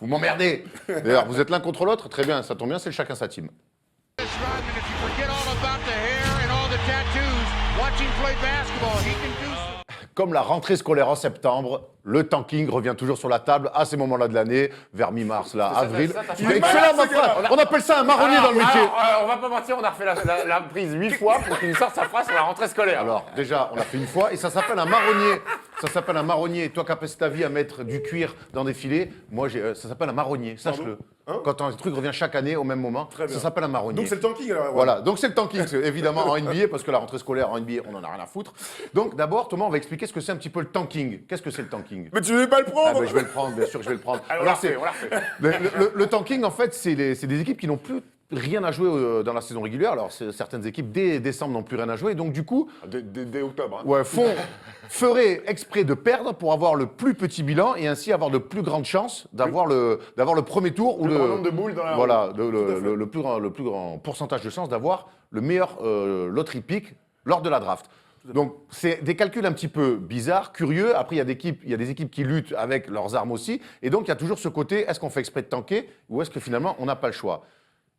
Speaker 1: Vous m'emmerdez. D'ailleurs, vous êtes l'un contre l'autre. Très bien, ça tombe bien, c'est chacun sa team.
Speaker 4: Dennis Rodman, if you forget all about the hair and all the tattoos, watching play basketball, he can do some.
Speaker 1: Comme la rentrée scolaire en septembre, le tanking revient toujours sur la table à ces moments-là de l'année, vers mi-mars, là, avril.
Speaker 3: ça,
Speaker 1: Il est excellent, ma frère. On appelle ça un marronnier dans le métier.
Speaker 3: On va pas mentir, on a refait la prise 8 fois pour qu'il nous sorte sa phrase sur la rentrée scolaire.
Speaker 1: Alors, déjà, on l'a fait une fois et ça s'appelle un marronnier. Ça s'appelle un marronnier. Toi qui as passé ta vie à mettre du cuir dans des filets, moi, ça s'appelle un marronnier, sache-le. Quand un truc revient chaque année au même moment,
Speaker 2: Très bien.
Speaker 1: ça s'appelle un marronnier.
Speaker 2: Donc c'est le tanking alors. Erwan.
Speaker 1: Voilà, donc c'est le tanking, c'est évidemment en NBA, parce que la rentrée scolaire en NBA, on en a rien à foutre. Donc d'abord, Thomas, on va expliquer ce que c'est un petit peu le tanking. Qu'est-ce que c'est le tanking?
Speaker 2: Mais tu veux pas le
Speaker 1: Ah
Speaker 2: prendre
Speaker 1: ben, je vais le prendre, bien sûr que je vais le prendre.
Speaker 3: Alors,
Speaker 1: Alors,
Speaker 3: on l'a refait.
Speaker 1: le tanking, en fait, c'est des équipes qui n'ont plus rien à jouer dans la saison régulière. Alors, certaines équipes, dès décembre, n'ont plus rien à jouer. Et donc, du coup,
Speaker 3: Dès octobre. Hein.
Speaker 1: ouais, feraient exprès de perdre pour avoir le plus petit bilan et ainsi avoir de plus grandes chances d'avoir le premier tour ou
Speaker 3: Le grand nombre de boules dans la
Speaker 1: voilà, le plus grand pourcentage de chances d'avoir le meilleur lottery pick lors de la draft. Donc, c'est des calculs un petit peu bizarres, curieux. Après, il y a des équipes qui luttent avec leurs armes aussi. Et donc, il y a toujours ce côté, est-ce qu'on fait exprès de tanker ou est-ce que finalement, on n'a pas le choix?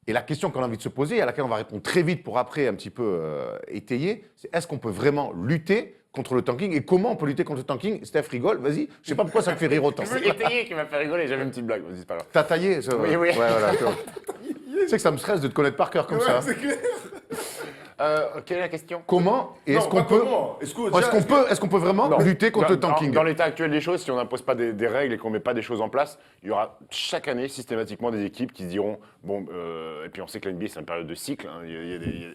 Speaker 1: Et la question qu'on a envie de se poser, et à laquelle on va répondre très vite pour après un petit peu étayer, c'est est-ce qu'on peut vraiment lutter contre le tanking et comment on peut lutter contre le tanking? Steph rigole, vas-y. Je sais pas pourquoi ça me fait rire autant.
Speaker 3: C'est étayé qui m'a fait rigoler, j'avais une petite blague, vas-y, c'est pas grave.
Speaker 1: T'as taillé ça,
Speaker 3: Oui, oui.
Speaker 1: Ouais, voilà, tu vois. Tu sais que ça me stresse de te connaître par cœur comme ça.
Speaker 2: C'est clair.
Speaker 3: Quelle est la question?
Speaker 1: Comment et
Speaker 2: Non,
Speaker 1: est-ce qu'on
Speaker 2: pas
Speaker 1: peut,
Speaker 2: comment.
Speaker 1: est-ce qu'on peut vraiment
Speaker 3: Non.
Speaker 1: lutter contre le tanking?
Speaker 3: Dans l'état actuel des choses, si on n'impose pas des règles et qu'on ne met pas des choses en place, il y aura chaque année systématiquement des équipes qui se diront bon, et puis on sait que la NBA c'est une période de cycle, hein,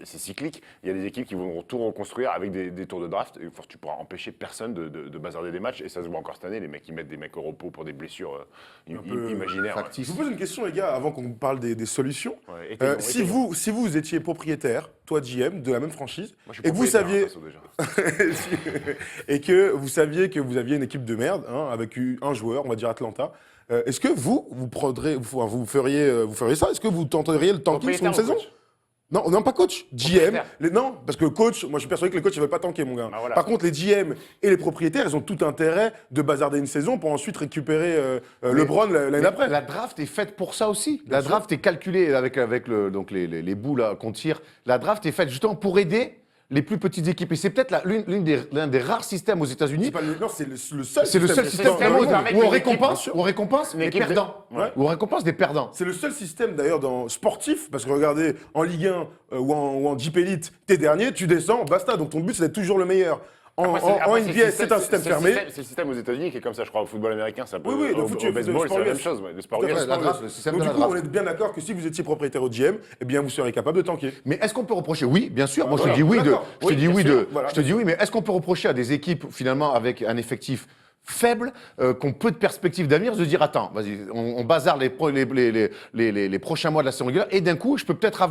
Speaker 3: c'est cyclique, il y a des équipes qui vont tout reconstruire avec des tours de draft et tu pourras empêcher personne de bazarder des matchs et ça se voit encore cette année, les mecs qui mettent des mecs au repos pour des blessures
Speaker 2: peu
Speaker 3: imaginaires.
Speaker 1: factices.
Speaker 2: Je vous pose une question, les gars, avant qu'on parle des solutions.
Speaker 3: Ouais, étayons,
Speaker 2: Si vous étiez propriétaire, toi GM, de la même franchise,
Speaker 3: Moi, je suis
Speaker 2: et que vous
Speaker 3: propriétaire,
Speaker 2: saviez
Speaker 3: hein, perso, déjà.
Speaker 2: et que vous saviez que vous aviez une équipe de merde, hein, avec un joueur, on va dire Atlanta, est-ce que vous feriez ça? Est-ce que vous tenteriez le tanking sur une
Speaker 3: Propriétaire ou
Speaker 2: saison?
Speaker 3: coach?
Speaker 2: Non, pas coach, GM.
Speaker 3: Propriétaire.
Speaker 2: Non, parce que coach, moi je suis persuadé que les coachs ne veulent pas tanker, mon gars.
Speaker 3: Ah, voilà.
Speaker 2: Par contre, les GM et les propriétaires, ils ont tout intérêt de bazarder une saison pour ensuite récupérer LeBron l'année d'après.
Speaker 1: La draft est faite pour ça aussi. La
Speaker 2: sûr.
Speaker 1: draft est calculée avec donc les bouts là, qu'on tire. La draft est faite justement pour aider les plus petites équipes. Et c'est peut-être l'un des rares systèmes aux États-Unis.
Speaker 2: Non, c'est le seul
Speaker 1: C'est le seul système
Speaker 3: système
Speaker 1: vraiment
Speaker 3: avec
Speaker 1: où on
Speaker 3: une
Speaker 1: récompense,
Speaker 3: Une
Speaker 1: les
Speaker 3: équipe de-
Speaker 1: perdants.
Speaker 3: Ouais.
Speaker 1: Où on récompense des perdants.
Speaker 2: C'est le seul système d'ailleurs dans sportif, parce que regardez, en Ligue 1 ou en Jeep Elite, t'es dernier, tu descends, basta. Donc ton but c'est d'être toujours le meilleur.
Speaker 3: Après,
Speaker 2: NBA, c'est un système fermé.
Speaker 3: C'est le système aux États-Unis qui est comme ça, je crois. Au football américain, c'est un peu.
Speaker 2: Oui,
Speaker 3: au baseball, c'est la même chose. Le sport
Speaker 2: Tout à
Speaker 3: US.
Speaker 2: fait,
Speaker 1: la draft, le système
Speaker 2: Donc
Speaker 1: de
Speaker 2: du
Speaker 1: la
Speaker 2: coup,
Speaker 1: draft.
Speaker 2: on est bien d'accord que si vous étiez propriétaire au GM, eh bien vous serez capable de tanker.
Speaker 1: Mais est-ce qu'on peut reprocher? Oui, bien sûr. Moi, je te
Speaker 2: Voilà,
Speaker 1: dis oui.
Speaker 2: d'accord.
Speaker 1: Je te dis
Speaker 2: bien
Speaker 1: oui.
Speaker 2: sûr, voilà.
Speaker 1: Je te dis oui. Mais est-ce qu'on peut reprocher à des équipes finalement avec un effectif faible, qui ont peu de perspectives d'avenir, de dire attends, vas-y, on bazarde les prochains mois de la saison régulière et d'un coup, je peux peut-être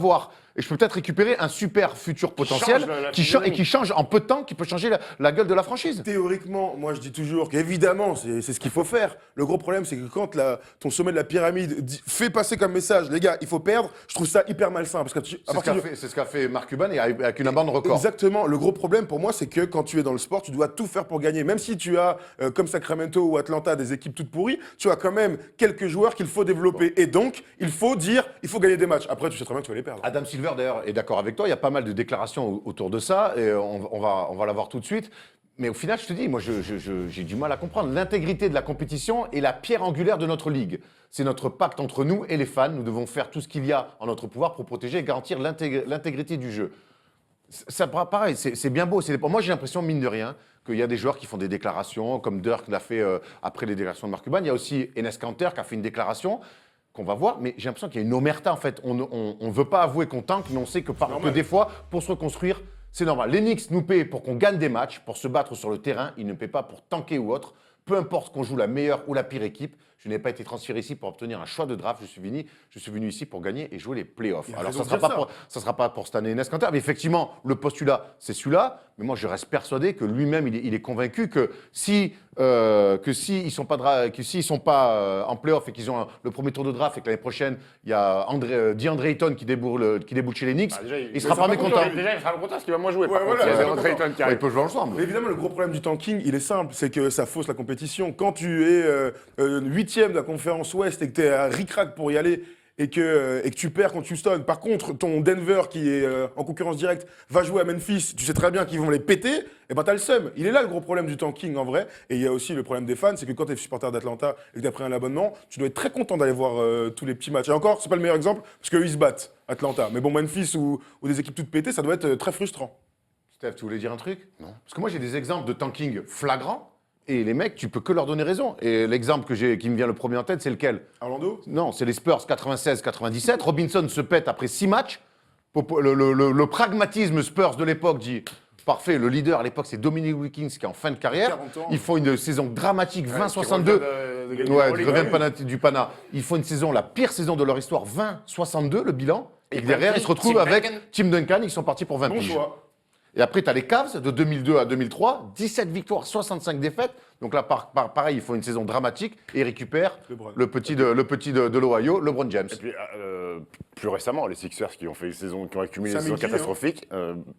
Speaker 1: récupérer un super futur potentiel qui change en peu de temps, qui peut changer la gueule de la franchise.
Speaker 2: Théoriquement, moi je dis toujours qu'évidemment, c'est ce qu'il faut faire. Le gros problème, c'est que quand ton sommet de la pyramide fait passer comme message, les gars, il faut perdre, je trouve ça hyper malsain. Parce que
Speaker 1: C'est ce qu'a fait Mark Cuban et avec une amende record.
Speaker 2: Exactement. Le gros problème pour moi, c'est que quand tu es dans le sport, tu dois tout faire pour gagner. Même si tu as, comme Sacramento ou Atlanta, des équipes toutes pourries, tu as quand même quelques joueurs qu'il faut développer. Et donc, il faut gagner des matchs. Après, tu sais très bien que tu vas les perdre.
Speaker 1: Adam Silver, d'ailleurs, est d'accord avec toi. Il y a pas mal de déclarations autour de ça. Et on va la voir tout de suite. Mais au final, je te dis, moi, j'ai du mal à comprendre. L'intégrité de la compétition est la pierre angulaire de notre ligue. C'est notre pacte entre nous et les fans. Nous devons faire tout ce qu'il y a en notre pouvoir pour protéger et garantir l'intégrité du jeu. Ça, pareil, c'est bien beau. Moi, j'ai l'impression, mine de rien, qu'il y a des joueurs qui font des déclarations, comme Dirk l'a fait après les déclarations de Mark Cuban. Il y a aussi Enes Kanter qui a fait une déclaration qu'on va voir, mais j'ai l'impression qu'il y a une omerta, en fait. On ne veut pas avouer qu'on tanque, mais on sait que des fois, pour se reconstruire, c'est normal. Les Knicks nous paient pour qu'on gagne des matchs, pour se battre sur le terrain. Ils ne paient pas pour tanker ou autre. Peu importe qu'on joue la meilleure ou la pire équipe, je n'ai pas été transféré ici pour obtenir un choix de draft. Je suis venu ici pour gagner et jouer les playoffs. Alors, ça ne sera pas pour cette année Enes Kanter, mais effectivement, le postulat, c'est celui-là. Mais moi, je reste persuadé que lui-même, il est convaincu que s'ils ne sont pas en playoff et qu'ils ont le premier tour de draft et que l'année prochaine, il y a DeAndre Ayton qui déboule chez les Knicks, il ne sera pas mécontent.
Speaker 3: Déjà, il sera content parce qu'il va moins jouer.
Speaker 2: Ouais, voilà,
Speaker 3: Il y a
Speaker 2: ouais,
Speaker 3: DeAndre Ayton qui arrive.
Speaker 1: Ils peuvent jouer ensemble.
Speaker 2: Mais évidemment, le gros problème du tanking, il est simple, c'est que ça fausse la compétition. Quand tu es 8e de la conférence Ouest et que tu es à ric-rac pour y aller et que tu perds contre Houston, par contre, ton Denver qui est en concurrence directe va jouer à Memphis, tu sais très bien qu'ils vont les péter, et ben t'as le seum. Il est là le gros problème du tanking en vrai. Et il y a aussi le problème des fans, c'est que quand tu es supporter d'Atlanta et que tu as pris un abonnement, tu dois être très content d'aller voir tous les petits matchs. Et encore, c'est pas le meilleur exemple parce qu'eux ils se battent, Atlanta. Mais bon, Memphis ou des équipes toutes pétées, ça doit être très frustrant.
Speaker 1: Steph, tu voulais dire un truc? Non. Parce que moi, j'ai des exemples de tanking flagrants. Et les mecs, tu peux que leur donner raison. Et l'exemple qui me vient le premier en tête, c'est lequel?
Speaker 2: Orlando?
Speaker 1: Non, c'est les Spurs 96-97. Robinson se pète après 6 matchs. Le pragmatisme Spurs de l'époque dit parfait, le leader à l'époque, c'est Dominic Wilkins qui est en fin de carrière.
Speaker 2: 40 ans.
Speaker 1: Il faut une saison dramatique, 20-62. Ouais, il revient du Pana. Il faut une saison, la pire saison de leur histoire, 20-62, le bilan. Et derrière, ils se retrouvent avec Tim Duncan, ils sont partis pour 20
Speaker 2: Bon
Speaker 1: piges.
Speaker 2: choix.
Speaker 1: Et après, tu as les Cavs de 2002 à 2003, 17 victoires, 65 défaites. Donc là, pareil, il faut une saison dramatique et ils récupèrent le petit de l'Ohio, LeBron James.
Speaker 3: Et puis, plus récemment, les Sixers qui ont accumulé des saisons catastrophiques,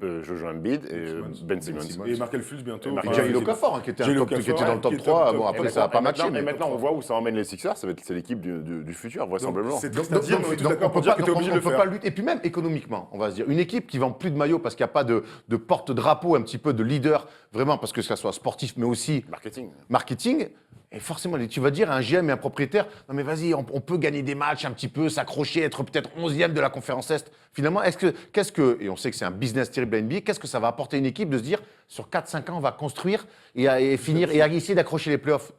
Speaker 3: Jojo Embiid et Ben Simmons.
Speaker 2: Et Markel Fultz bientôt.
Speaker 1: Et Jahlil Okafor, qui était dans le top 3. Bon, après, ça n'a pas matché.
Speaker 3: Et maintenant, on voit où ça emmène les Sixers. C'est l'équipe du futur, vraisemblablement.
Speaker 2: C'est triste à dire, mais on est tous d'accord pour dire que tu es obligé de le faire.
Speaker 1: Pas lutter. Et puis même économiquement, on va se dire, une équipe qui vend plus de maillots parce qu'il n'y a pas de porte-drapeau, un petit peu de leader, vraiment, parce que ça soit sportif, mais aussi marketing. Et forcément, tu vas dire à un GM et un propriétaire, non mais vas-y, on peut gagner des matchs un petit peu, s'accrocher, être peut-être 11e de la conférence Est. Finalement, et on sait que c'est un business terrible à NBA, qu'est-ce que ça va apporter à une équipe de se dire, sur 4-5 ans, on va construire et finir et essayer d'accrocher les playoffs?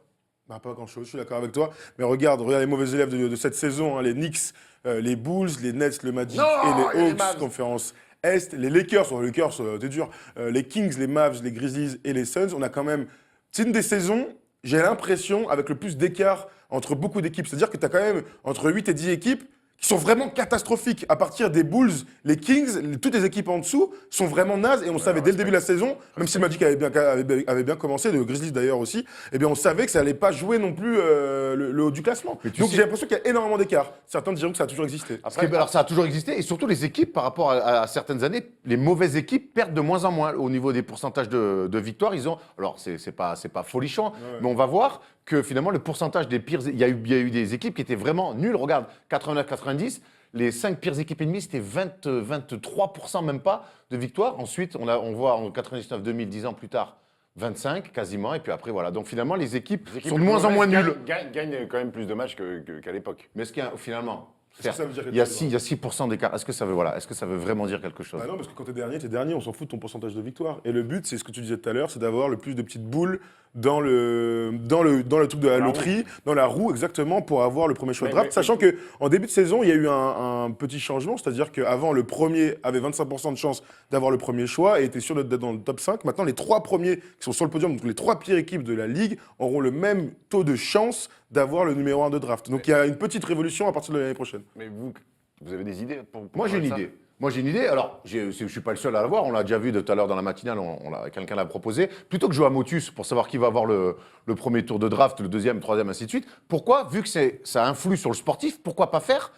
Speaker 2: Bah, pas grand-chose, je suis d'accord avec toi. Mais regarde les mauvais élèves de cette saison, hein, les Knicks, les Bulls, les Nets, le Magic et les Hawks, conférence Est, les Lakers, t'es dur, les Kings, les Mavs, les Grizzlies et les Suns. On a quand même... C'est une des saisons, j'ai l'impression, avec le plus d'écart entre beaucoup d'équipes. C'est-à-dire que tu as quand même entre 8 et 10 équipes qui sont vraiment catastrophiques. À partir des Bulls, les Kings, toutes les équipes en dessous sont vraiment nazes. Et on savait dès le début de la saison, même si Magic avait bien commencé, le Grizzlies d'ailleurs aussi, eh bien on savait que ça n'allait pas jouer non plus le haut du classement. Donc j'ai l'impression qu'il y a énormément d'écart. Certains diront que ça a toujours existé.
Speaker 1: Alors ça a toujours existé. Et surtout les équipes, par rapport à certaines années, les mauvaises équipes perdent de moins en moins au niveau des pourcentages de victoires. Alors c'est pas folichon, mais on va voir que finalement le pourcentage des pires, il y a eu des équipes qui étaient vraiment nulles. Regarde, 89-90, les 5 pires équipes et demie, c'était 23% même pas de victoires. Ensuite, on voit en 99-2000, 10 ans plus tard, 25 quasiment, et puis après voilà. Donc finalement, les équipes sont de moins en moins nulles.
Speaker 3: Gagnent quand même plus de matchs qu'à l'époque.
Speaker 1: Mais finalement, Certes,
Speaker 2: ça veut dire
Speaker 1: il y a
Speaker 2: quelque chose,
Speaker 1: 6, il y a 6% d'écart. Est-ce que ça veut vraiment dire quelque chose?
Speaker 2: Bah non, parce que quand t'es dernier, on s'en fout de ton pourcentage de victoire. Et le but, c'est ce que tu disais tout à l'heure, c'est d'avoir le plus de petites boules dans le truc de la loterie, dans la roue, exactement, pour avoir le premier choix de draft. Sachant qu'en début de saison, il y a eu un petit changement, c'est-à-dire qu'avant, le premier avait 25% de chance d'avoir le premier choix et était sûr d'être dans le top 5. Maintenant, les 3 premiers qui sont sur le podium, donc les 3 pires équipes de la ligue, auront le même taux de chance d'avoir le numéro 1 de draft. Donc il y a une petite révolution à partir de l'année prochaine.
Speaker 3: Mais vous avez des idées pour
Speaker 1: Moi, j'ai une
Speaker 3: ça
Speaker 1: idée. Moi, j'ai une idée. Alors, je ne suis pas le seul à l'avoir. On l'a déjà vu tout à l'heure dans la matinale. Quelqu'un l'a proposé. Plutôt que jouer à Motus pour savoir qui va avoir le premier tour de draft, le deuxième, le troisième, ainsi de suite. Pourquoi, vu que ça influe sur le sportif, pourquoi pas faire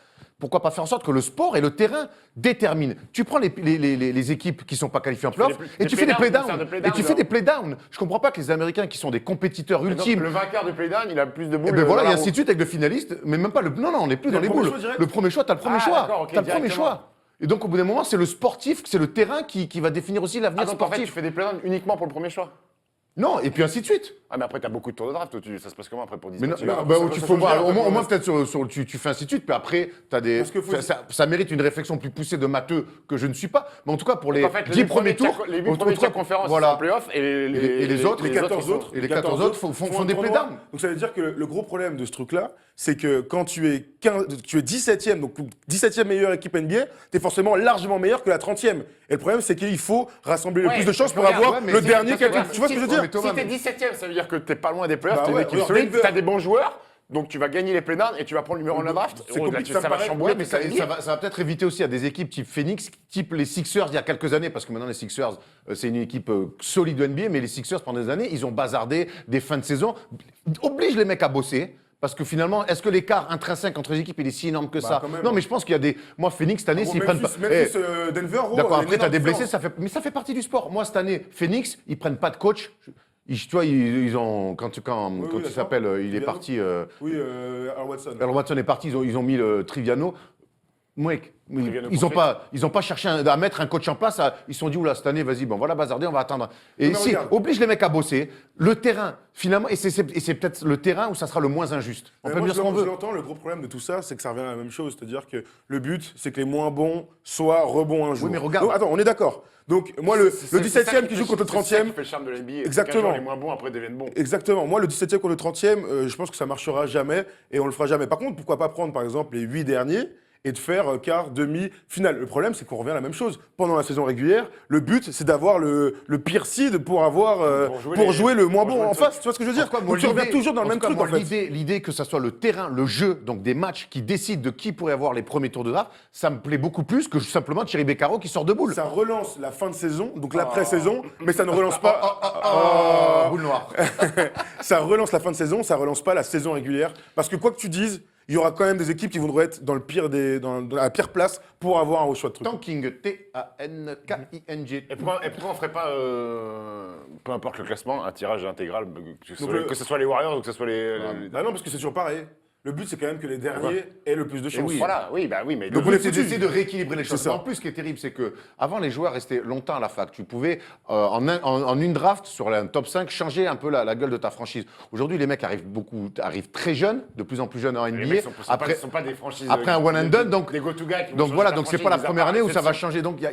Speaker 1: en sorte que le sport et le terrain déterminent? Tu prends les équipes qui ne sont pas qualifiées en playoff et tu fais des playdowns. Et tu fais des playdowns. Je ne comprends pas que les Américains qui sont des compétiteurs ultimes.
Speaker 3: Le vainqueur de playdown, il a plus de boules.
Speaker 1: Et ben voilà, et ainsi de suite avec le finaliste. Mais même pas le. Non, on n'est plus dans les boules. Le premier choix, tu as le premier choix. Tu as le premier choix. Et donc, au bout d'un moment, c'est le sportif, c'est le terrain qui va définir aussi l'avenir
Speaker 3: donc
Speaker 1: sportif.
Speaker 3: En fait, tu fais des playdowns uniquement pour le premier choix?
Speaker 1: Non, et puis ainsi de suite.
Speaker 3: Ah, mais après, tu as beaucoup de tours de draft. Ça se passe comment après pour
Speaker 1: Mais non,
Speaker 3: discuter?
Speaker 1: au moins peut-être tu fais ainsi de suite, puis après, ça mérite une réflexion plus poussée de matheux que je ne suis pas. Mais en tout cas, pour les 10 premiers tours,
Speaker 3: les 8 premiers tiers conférences, c'est en playoff, et
Speaker 1: les autres,
Speaker 2: les 14 autres,
Speaker 1: et les 14 autres font des playdowns.
Speaker 2: Donc ça veut dire que le gros problème de ce truc-là, c'est que quand tu es 17e, donc 17e meilleure équipe NBA, tu es forcément largement meilleur que la 30e. Et le problème, c'est qu'il faut rassembler le plus de chances pour avoir le dernier. Tu vois ce que je veux dire?
Speaker 3: Si t'es 17e, ça veut dire que t'es pas loin des playoffs, t'es une équipe
Speaker 2: alors,
Speaker 3: solide,
Speaker 2: Denver.
Speaker 3: t'as des bons joueurs, donc tu vas gagner les playdowns et tu vas prendre le numéro 1 de la draft.
Speaker 2: C'est compliqué,
Speaker 3: ça
Speaker 2: ça
Speaker 3: va
Speaker 2: paraît.
Speaker 3: chambouler,
Speaker 1: Oui, mais ça va peut-être éviter aussi à des équipes type Phoenix, type les Sixers il y a quelques années, parce que maintenant les Sixers, c'est une équipe solide de NBA, mais les Sixers pendant des années, ils ont bazardé des fins de saison. Oblige les mecs à bosser. Parce que finalement, est-ce que l'écart intrinsèque entre les équipes il est si énorme que ça? Non, mais je pense qu'il y a des. Moi, Phoenix, cette année, s'ils prennent pas.
Speaker 2: Memphis, Denver,
Speaker 1: d'accord, après, tu as des blessés, mais ça fait partie du sport. Moi, cette année, Phoenix, ils prennent pas de coach. Tu vois, ils ont. Quand il s'appelle, il est parti.
Speaker 2: Oui, Earl Watson.
Speaker 1: Earl Watson est parti, ils ont mis le Triviano. Mec, ils ont pas cherché à mettre un coach en place. Ils se sont dit, oula, cette année, vas-y, bon, voilà, bazarder, on va attendre. Et si, oblige les mecs à bosser. Le terrain, finalement, et c'est peut-être le terrain où ça sera le moins injuste. On peut dire ce qu'on veut.
Speaker 2: Je l'entends, le gros problème de tout ça, c'est que ça revient à la même chose. C'est-à-dire que le but, c'est que les moins bons soient rebons un jour.
Speaker 1: Oui, mais regarde.
Speaker 2: Donc, attends, on est d'accord. Donc, moi, le 17e qui joue contre le 30e.
Speaker 3: C'est ça qui fait le charme de l'NBA.
Speaker 2: Exactement.
Speaker 3: Les moins bons après deviennent bons.
Speaker 2: Exactement. Moi, le 17e contre le 30e, je pense que ça marchera jamais et on le fera jamais. Par contre, pourquoi pas prendre, par exemple, les 8 derniers et de faire quart, demi, finale. Le problème, c'est qu'on revient à la même chose. Pendant la saison régulière, le but, c'est d'avoir le pire seed pour jouer le moins bon en face. Tu vois ce que je veux dire? Donc, tu reviens toujours dans le même truc, en fait.
Speaker 1: L'idée que ça soit le terrain, le jeu, donc des matchs qui décident de qui pourrait avoir les premiers tours de draft, ça me plaît beaucoup plus que simplement Thierry Beccaro qui sort de boule.
Speaker 2: Ça relance la fin de saison, donc l'après-saison, mais ça ne relance pas...
Speaker 1: Boule noire.
Speaker 2: Ça relance la fin de saison, ça relance pas la saison régulière. Parce que quoi que tu dises, il y aura quand même des équipes qui vont être dans la pire place pour avoir un haut choix de truc.
Speaker 1: Tanking, T-A-N-K-I-N-G.
Speaker 3: Et pourquoi on ferait pas, peu importe le classement, un tirage intégral, que ce soit les Warriors ou que ce soit les...
Speaker 2: Bah non, parce que c'est toujours pareil. Le but, c'est quand même que les derniers aient le plus de chances.
Speaker 1: Oui.
Speaker 3: Voilà, oui, mais...
Speaker 1: Donc on essaie d'essayer de rééquilibrer les choses. En plus, ce qui est terrible, c'est que avant les joueurs restaient longtemps à la fac. Tu pouvais, en une draft, sur un top 5, changer un peu la gueule de ta franchise. Aujourd'hui, les mecs arrivent très jeunes, de plus en plus jeunes en NBA.
Speaker 3: Les mecs sont pas des franchises...
Speaker 1: Après un one and done, donc...
Speaker 3: Des go-to-guys.
Speaker 1: Donc voilà, donc c'est pas la première année où ça va changer. Donc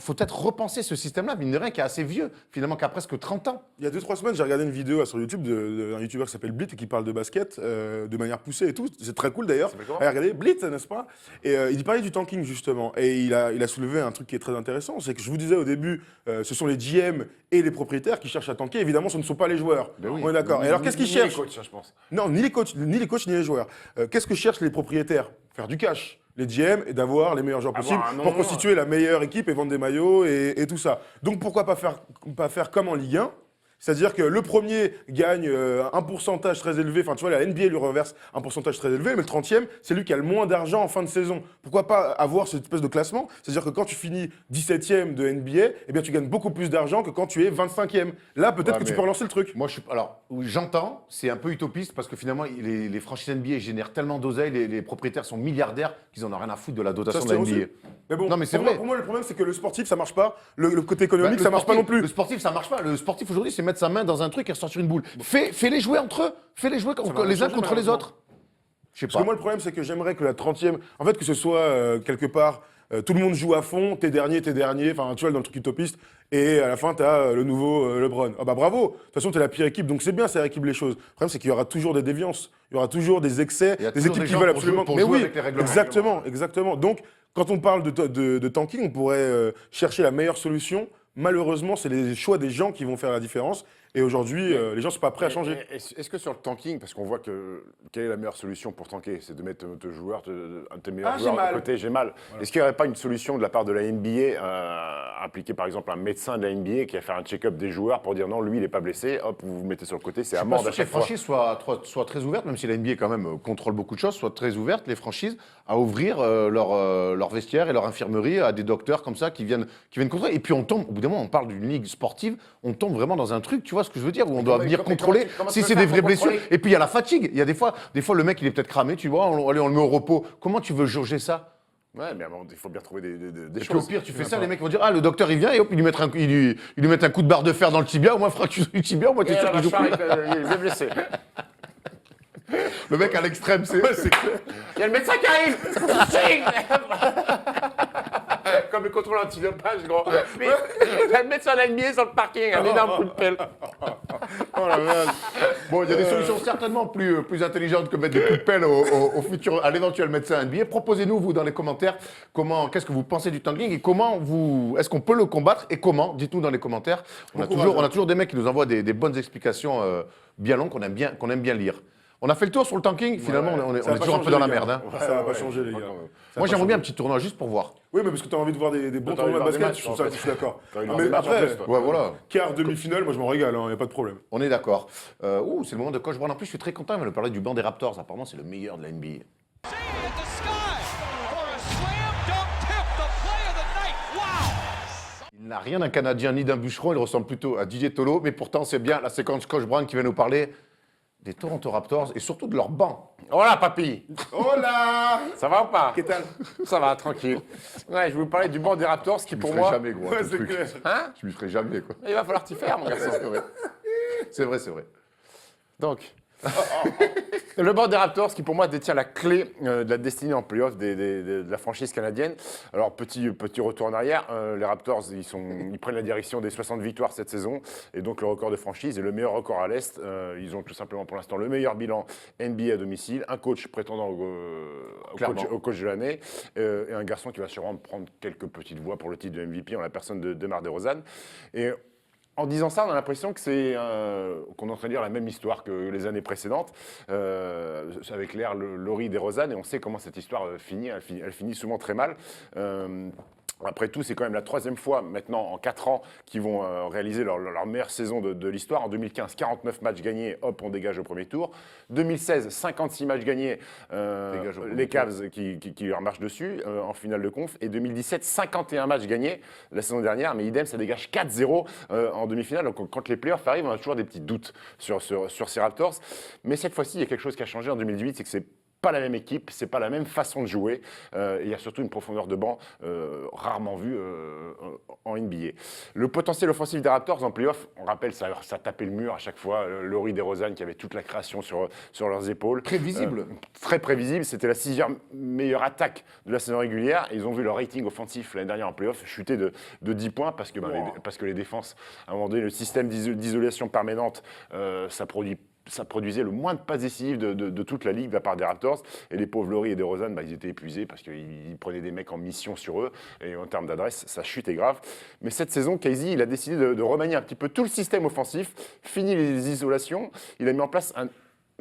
Speaker 1: faut peut-être repenser ce système-là, mine de rien, qui est assez vieux, finalement, qui a presque 30 ans.
Speaker 2: Il y a 2-3 semaines, j'ai regardé une vidéo sur YouTube d'un youtubeur qui s'appelle Blit et qui parle de basket de manière poussée et tout. C'est très cool d'ailleurs. Regardez, Blitz, n'est-ce pas? Et il parlait du tanking justement. Et il a soulevé un truc qui est très intéressant. C'est que je vous disais au début, ce sont les GM et les propriétaires qui cherchent à tanker. Évidemment, ce ne sont pas les joueurs.
Speaker 1: Oui.
Speaker 2: On est d'accord. Et alors, qu'est-ce qu'ils cherchent?
Speaker 3: Les coachs, je pense.
Speaker 2: Non, ni les coachs, ni les joueurs. Qu'est-ce que cherchent les propriétaires? Faire du cash. Les GM et d'avoir les meilleurs joueurs possibles pour constituer la meilleure équipe et vendre des maillots et tout ça. Donc pourquoi pas faire comme en Ligue 1? C'est-à-dire que le premier gagne un pourcentage très élevé, enfin tu vois, la NBA lui reverse un pourcentage très élevé, mais le 30e, c'est lui qui a le moins d'argent en fin de saison. Pourquoi pas avoir cette espèce de classement? C'est-à-dire que quand tu finis 17e de NBA, eh bien tu gagnes beaucoup plus d'argent que quand tu es 25e. Là, peut-être que tu peux relancer le truc.
Speaker 1: Moi, oui, j'entends, c'est un peu utopiste parce que finalement, les franchises NBA génèrent tellement d'oseille, les propriétaires sont milliardaires qu'ils en ont rien à foutre de la dotation de la NBA.
Speaker 2: Mais bon,
Speaker 1: non, mais c'est vrai.
Speaker 2: Pour moi, le problème, c'est que le sportif, ça marche pas. Le côté économique, ça marche pas non plus.
Speaker 1: Le sportif, ça marche pas. Le sportif, aujourd'hui, c'est mettre sa main dans un truc et ressortir une boule. Fais-les jouer entre eux. Fais-les jouer les uns contre les autres. sais
Speaker 2: Parce
Speaker 1: pas.
Speaker 2: que moi, le problème, c'est que j'aimerais que la 30e, en fait, que ce soit quelque part, tout le monde joue à fond, t'es dernier, enfin, tu vois, dans le truc utopiste, et à la fin, t'as le nouveau LeBron. Ah bah bravo, de toute façon, t'es la pire équipe, donc c'est bien, ça rééquilibre les choses. Le problème, c'est qu'il y aura toujours des déviances, il y aura toujours des excès,
Speaker 1: Il y a
Speaker 2: des
Speaker 1: toujours
Speaker 2: équipes
Speaker 1: des
Speaker 2: qui
Speaker 1: gens
Speaker 2: veulent
Speaker 1: pour
Speaker 2: absolument.
Speaker 1: jouer- pour
Speaker 2: Mais
Speaker 1: jouer
Speaker 2: oui,
Speaker 1: avec les règlements.
Speaker 2: exactement. Donc, quand on parle de tanking, on pourrait chercher la meilleure solution. Malheureusement, c'est les choix des gens qui vont faire la différence. Et aujourd'hui, les gens ne sont pas prêts à changer.
Speaker 3: Est-ce que sur le tanking, parce qu'on voit que quelle est la meilleure solution pour tanker? C'est de mettre un de tes meilleurs joueurs de côté, j'ai mal. Est-ce qu'il n'y aurait pas une solution de la part de la NBA, impliquer par exemple un médecin de la NBA qui va faire un check-up des joueurs pour dire non, lui il n'est pas blessé, hop, vous vous mettez sur le côté, c'est
Speaker 1: Je suis pas
Speaker 3: amende
Speaker 1: sûr
Speaker 3: à
Speaker 1: que les
Speaker 3: chaque fois.
Speaker 1: franchises soient très ouvertes, même si la NBA quand même contrôle beaucoup de choses, soient très ouvertes, les franchises, à ouvrir leur vestiaire et leur infirmerie à des docteurs comme ça qui viennent contrôler. Et puis on tombe, au bout d'un moment, on parle d'une ligue sportive, on tombe vraiment dans un truc, tu vois ce que je veux dire, où on doit venir contrôler
Speaker 3: comment tu
Speaker 1: si
Speaker 3: peux
Speaker 1: c'est
Speaker 3: faire
Speaker 1: des vraies
Speaker 3: pour
Speaker 1: blessures.
Speaker 3: contrôler
Speaker 1: Et puis il y a la fatigue. Il y a des fois le mec il est peut-être cramé, tu vois, allez, on le met au repos. Comment tu veux jauger ça?
Speaker 3: Ouais, mais il faut bien trouver des
Speaker 1: Parce qu'au
Speaker 3: choses.
Speaker 1: pire, tu fais ça, les mecs vont dire ah le docteur il vient et hop ils lui mettent un coup de barre de fer dans le tibia, au moins fracture du tibia, au moins tu es sûr qu'il joue plus.
Speaker 3: Il est bien blessé.
Speaker 1: Le mec à l'extrême, c'est clair.
Speaker 3: Il y a le médecin qui arrive. Ching. Comme le contrôle antidopage, gros. Il y a le médecin de la NBA sur le parking, un énorme coup de pelle.
Speaker 2: Oh la merde.
Speaker 1: Bon, il y a des solutions certainement plus intelligentes que mettre des coups de pelle au futur, à l'éventuel médecin NBA. Proposez-nous, vous, dans les commentaires, qu'est-ce que vous pensez du tanking et est-ce qu'on peut le combattre et comment? Dites-nous dans les commentaires. On a toujours des mecs qui nous envoient des bonnes explications bien longues qu'on aime bien lire. On a fait le tour sur le tanking, finalement, on est toujours un peu dans la merde. Hein.
Speaker 2: Ça va pas changer, les gars.
Speaker 1: Moi, j'aimerais bien un petit tournoi juste pour voir.
Speaker 2: Oui, mais parce que tu as envie de voir des bons
Speaker 3: T'as envie
Speaker 2: tournois de
Speaker 3: de voir
Speaker 2: basket,
Speaker 3: des
Speaker 2: je trouve ça,
Speaker 3: matchs,
Speaker 2: je suis d'accord.
Speaker 3: T'as envie de
Speaker 2: Ah,
Speaker 3: voir
Speaker 2: mais
Speaker 3: des matchs en
Speaker 2: après,
Speaker 3: plus, toi.
Speaker 1: Ouais, voilà.
Speaker 2: quart, demi-finale, moi je m'en régale, il n'y a pas de problème.
Speaker 1: On est d'accord. C'est le moment de Coach Brown. En plus, je suis très content. Il va nous parler du banc des Raptors. Apparemment, c'est le meilleur de la NBA.
Speaker 5: At the sky for a slam dunk tip, the play of the night. Wow!
Speaker 1: Il n'a rien d'un Canadien ni d'un bûcheron. Il ressemble plutôt à Didier Tolo. Mais pourtant, c'est bien la séquence Coach Brown qui va nous parler des Toronto Raptors et surtout de leur banc.
Speaker 3: Voilà, papy.
Speaker 2: Oh là!
Speaker 3: Ça va ou pas?
Speaker 2: Qu'est-ce que
Speaker 3: Ça va, tranquille. Ouais, je vais vous parler du banc des Raptors qui, pour moi.
Speaker 1: jamais, gros.
Speaker 2: Ouais,
Speaker 1: ce
Speaker 2: c'est
Speaker 1: truc.
Speaker 2: clair.
Speaker 3: Hein?
Speaker 1: Je lui ferai jamais, quoi.
Speaker 3: Il va falloir t'y faire, mon garçon.
Speaker 1: C'est vrai.
Speaker 3: Donc, le banc des Raptors qui pour moi détient la clé de la destinée en playoff de la franchise canadienne. Alors petit retour en arrière, les Raptors ils prennent la direction des 60 victoires cette saison et donc le record de franchise est le meilleur record à l'Est. Ils ont tout simplement pour l'instant le meilleur bilan NBA à domicile, un coach prétendant au coach de l'année et un garçon qui va sûrement prendre quelques petites voix pour le titre de MVP en la personne de DeMar DeRozan. Et en disant ça, on a l'impression que qu'on est en train de dire la même histoire que les années précédentes, avec l'ère Laurie DeRozan, et on sait comment cette histoire finit. Elle finit souvent très mal. Après tout, c'est quand même la troisième fois maintenant en 4 ans qu'ils vont réaliser leur meilleure saison de l'histoire. En 2015, 49 matchs gagnés, hop, on dégage au premier tour. 2016, 56 matchs gagnés, les Cavs qui leur marchent dessus en finale de conf. Et 2017, 51 matchs gagnés la saison dernière, mais idem, ça dégage 4-0 en demi-finale. Donc quand les playoffs arrivent, on a toujours des petits doutes sur ces Raptors. Mais cette fois-ci, il y a quelque chose qui a changé en 2018, c'est que c'est pas la même équipe, c'est pas la même façon de jouer. Il y a surtout une profondeur de banc rarement vue en NBA. Le potentiel offensif des Raptors en playoff, on rappelle, ça tapait le mur à chaque fois. Laurie DeRozan qui avait toute la création sur leurs épaules.
Speaker 1: Prévisible.
Speaker 3: Très prévisible. C'était la 6e meilleure attaque de la saison régulière. Ils ont vu leur rating offensif l'année dernière en playoff chuter de 10 points parce que les défenses, à un moment donné, le système d'isolation permanente, ça produisait le moins de passes décisives de toute la ligue de la part des Raptors. Et les pauvres Laurie et DeRozan, ils étaient épuisés parce qu'ils prenaient des mecs en mission sur eux. Et en termes d'adresse, ça chutait grave. Mais cette saison, Casey, il a décidé de remanier un petit peu tout le système offensif, fini les isolations. Il a mis en place un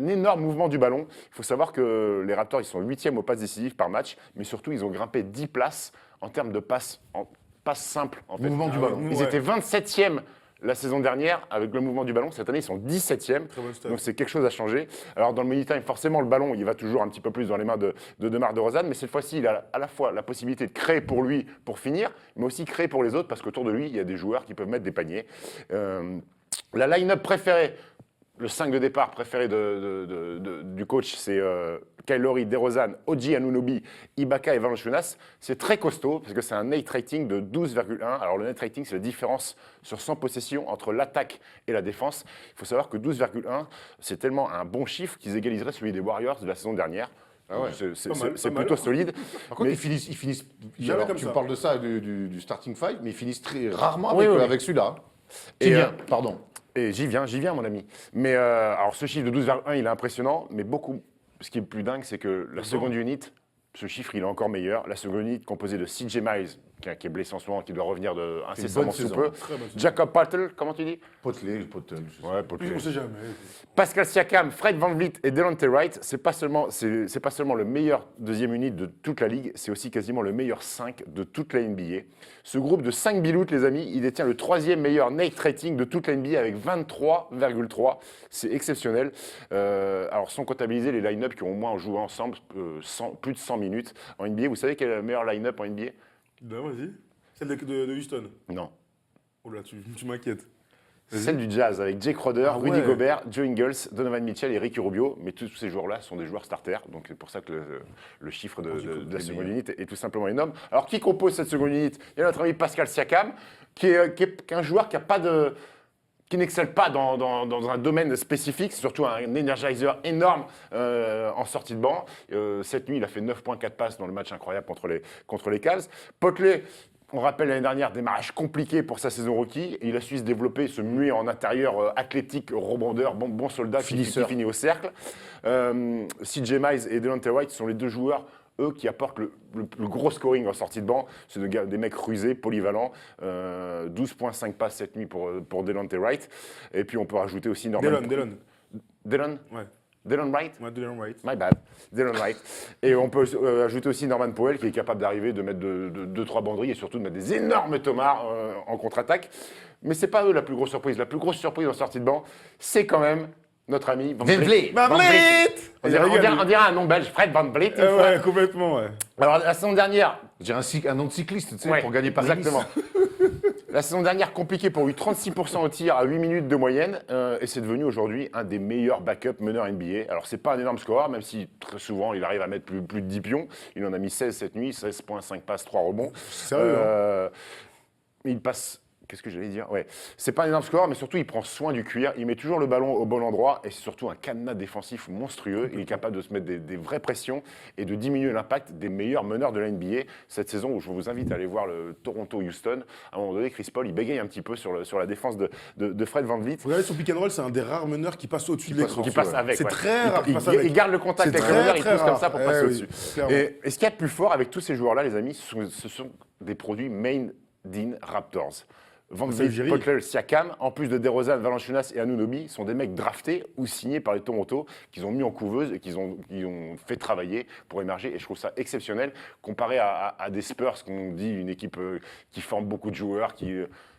Speaker 3: énorme mouvement du ballon. Il faut savoir que les Raptors, ils sont 8e aux passes décisives par match. Mais surtout, ils ont grimpé 10 places en termes de passes simples. En fait.
Speaker 1: Mouvement du ballon.
Speaker 3: Ils étaient 27e la saison dernière, avec le mouvement du ballon. Cette année, ils sont 17e. Donc, c'est quelque chose à changer. Alors, dans le mini-time, forcément, le ballon, il va toujours un petit peu plus dans les mains de DeMar DeRozan. Mais cette fois-ci, il a à la fois la possibilité de créer pour lui, pour finir, mais aussi créer pour les autres, parce qu'autour de lui, il y a des joueurs qui peuvent mettre des paniers. La line-up préférée, le 5 de départ préféré du coach, c'est Kyle Lowry, DeRozan, OG Anunoby, Ibaka et Valanciunas. C'est très costaud parce que c'est un net rating de 12,1. Alors le net rating, c'est la différence sur 100 possessions entre l'attaque et la défense. Il faut savoir que 12,1, c'est tellement un bon chiffre qu'ils égaliseraient celui des Warriors de la saison dernière.
Speaker 1: Ah ouais.
Speaker 3: C'est plutôt solide.
Speaker 1: Par contre,
Speaker 3: Mais-
Speaker 1: ils finissent
Speaker 2: Jamais
Speaker 1: alors,
Speaker 2: comme
Speaker 1: tu
Speaker 2: ça.
Speaker 1: me parles de ça, du starting five, mais ils finissent très rarement
Speaker 3: Oui,
Speaker 1: avec,
Speaker 3: oui.
Speaker 1: avec celui-là.
Speaker 3: Et,
Speaker 1: Qui vient, pardon.
Speaker 3: Et j'y viens, mon ami. Mais alors, ce chiffre de 12,1, il est impressionnant, mais beaucoup. Ce qui est plus dingue, c'est que la seconde unit, ce chiffre, il est encore meilleur. La seconde unit, composée de CJ Miles, qui est blessé en ce moment, qui doit revenir incessamment sous
Speaker 1: saison.
Speaker 3: peu.
Speaker 2: Très bonne saison.
Speaker 3: Jacob Poeltl, comment tu dis?
Speaker 1: Potelé.
Speaker 3: Ouais, Poeltl.
Speaker 2: On sait jamais.
Speaker 3: Pascal Siakam, Fred VanVleet et Delonte Wright, c'est pas seulement le meilleur deuxième unit de toute la ligue, c'est aussi quasiment le meilleur 5 de toute la NBA. Ce groupe de 5 biloutes, les amis, il détient le 3e meilleur net rating de toute la NBA avec 23,3. C'est exceptionnel. Alors, sont comptabilisés les line-up qui ont au moins joué ensemble plus de 100 minutes en NBA. Vous savez quel est le meilleur line-up en NBA?
Speaker 2: Ben, vas-y. Celle de Houston.
Speaker 3: Non.
Speaker 2: Oh là, tu m'inquiètes.
Speaker 3: Celle du Jazz avec Jake Crowder,
Speaker 2: Ah ouais.
Speaker 3: Rudy Gobert, Joe Ingles, Donovan Mitchell et Ricky Rubio. Mais tous ces joueurs-là sont des joueurs starters. Donc c'est pour ça que le chiffre de la seconde unité est tout simplement énorme. Alors qui compose cette seconde unité? Il y a notre ami Pascal Siakam, qui est un joueur qui n'excelle pas dans un domaine spécifique, c'est surtout un energizer énorme en sortie de banc. Cette nuit, il a fait 9,4 passes dans le match incroyable contre les Cavs. Potelé, on rappelle l'année dernière, démarrage compliqué pour sa saison rookie. Et il a su se développer, se muer en intérieur athlétique, rebondeur, bon soldat qui finit au cercle. CJ Miles et Delonte Wright sont les deux joueurs qui apportent le gros scoring en sortie de banc. C'est des mecs rusés, polyvalents. 12,5 passes cette nuit pour Delonte Wright. Et puis on peut rajouter aussi Norman. Delon
Speaker 2: Ouais.
Speaker 3: Delon Wright.
Speaker 2: Ouais, Delon Wright.
Speaker 3: My bad. Delon Wright. Et on peut ajouter aussi Norman Powell qui est capable d'arriver, de mettre 2-3 banderilles et surtout de mettre des énormes tomards en contre-attaque. Mais c'est pas eux la plus grosse surprise. La plus grosse surprise en sortie de banc, c'est quand même notre ami Van Vliet.
Speaker 2: Van Vliet.
Speaker 3: On dirait un nom belge, Fred Van Vliet. une fois.
Speaker 2: Ouais, complètement, ouais.
Speaker 3: Alors la saison dernière,
Speaker 1: J'ai un nom de cycliste, tu sais,
Speaker 3: ouais,
Speaker 1: pour gagner Paris.
Speaker 3: exactement. La saison dernière, compliquée pour lui, 36% au tir à 8 minutes de moyenne, et c'est devenu aujourd'hui un des meilleurs backup meneurs NBA. Alors, c'est pas un énorme score, même si très souvent il arrive à mettre plus de 10 pions. Il en a mis 16 cette nuit, 16,5 passes, 3 rebonds.
Speaker 2: Sérieux,
Speaker 3: Il passe. Qu'est-ce que j'allais dire? Ouais, c'est pas un énorme score, mais surtout il prend soin du cuir. Il met toujours le ballon au bon endroit et c'est surtout un cadenas défensif monstrueux. Il est capable de se mettre des vraies pressions et de diminuer l'impact des meilleurs meneurs de la NBA. Cette saison où je vous invite à aller voir le Toronto-Houston, à un moment donné, Chris Paul, il bégaye un petit peu sur la défense de Fred VanVleet.
Speaker 2: Regardez son pick and roll, c'est un des rares meneurs qui passe au-dessus de l'écran.
Speaker 3: Qui passe avec.
Speaker 2: C'est
Speaker 3: ouais.
Speaker 2: très rare qu'il passe
Speaker 3: Il
Speaker 2: avec.
Speaker 3: garde le contact
Speaker 2: C'est
Speaker 3: avec le meneur, il
Speaker 2: très
Speaker 3: pousse comme
Speaker 2: rare.
Speaker 3: ça pour passer
Speaker 2: Eh
Speaker 3: au-dessus.
Speaker 2: oui, clairement.
Speaker 3: Et ce qu'il y a de plus fort avec tous ces joueurs-là, les amis, ce sont des produits made in Raptors. Van
Speaker 2: C'est
Speaker 3: Vliet,
Speaker 2: Algérie.
Speaker 3: Poeltl, Siakam, en plus de DeRozan, Valanciunas et Anunoby, sont des mecs draftés ou signés par les Toronto, qu'ils ont mis en couveuse et qu'ils ont fait travailler pour émerger. Et je trouve ça exceptionnel, comparé à des Spurs, qu'on dit une équipe qui forme beaucoup de joueurs,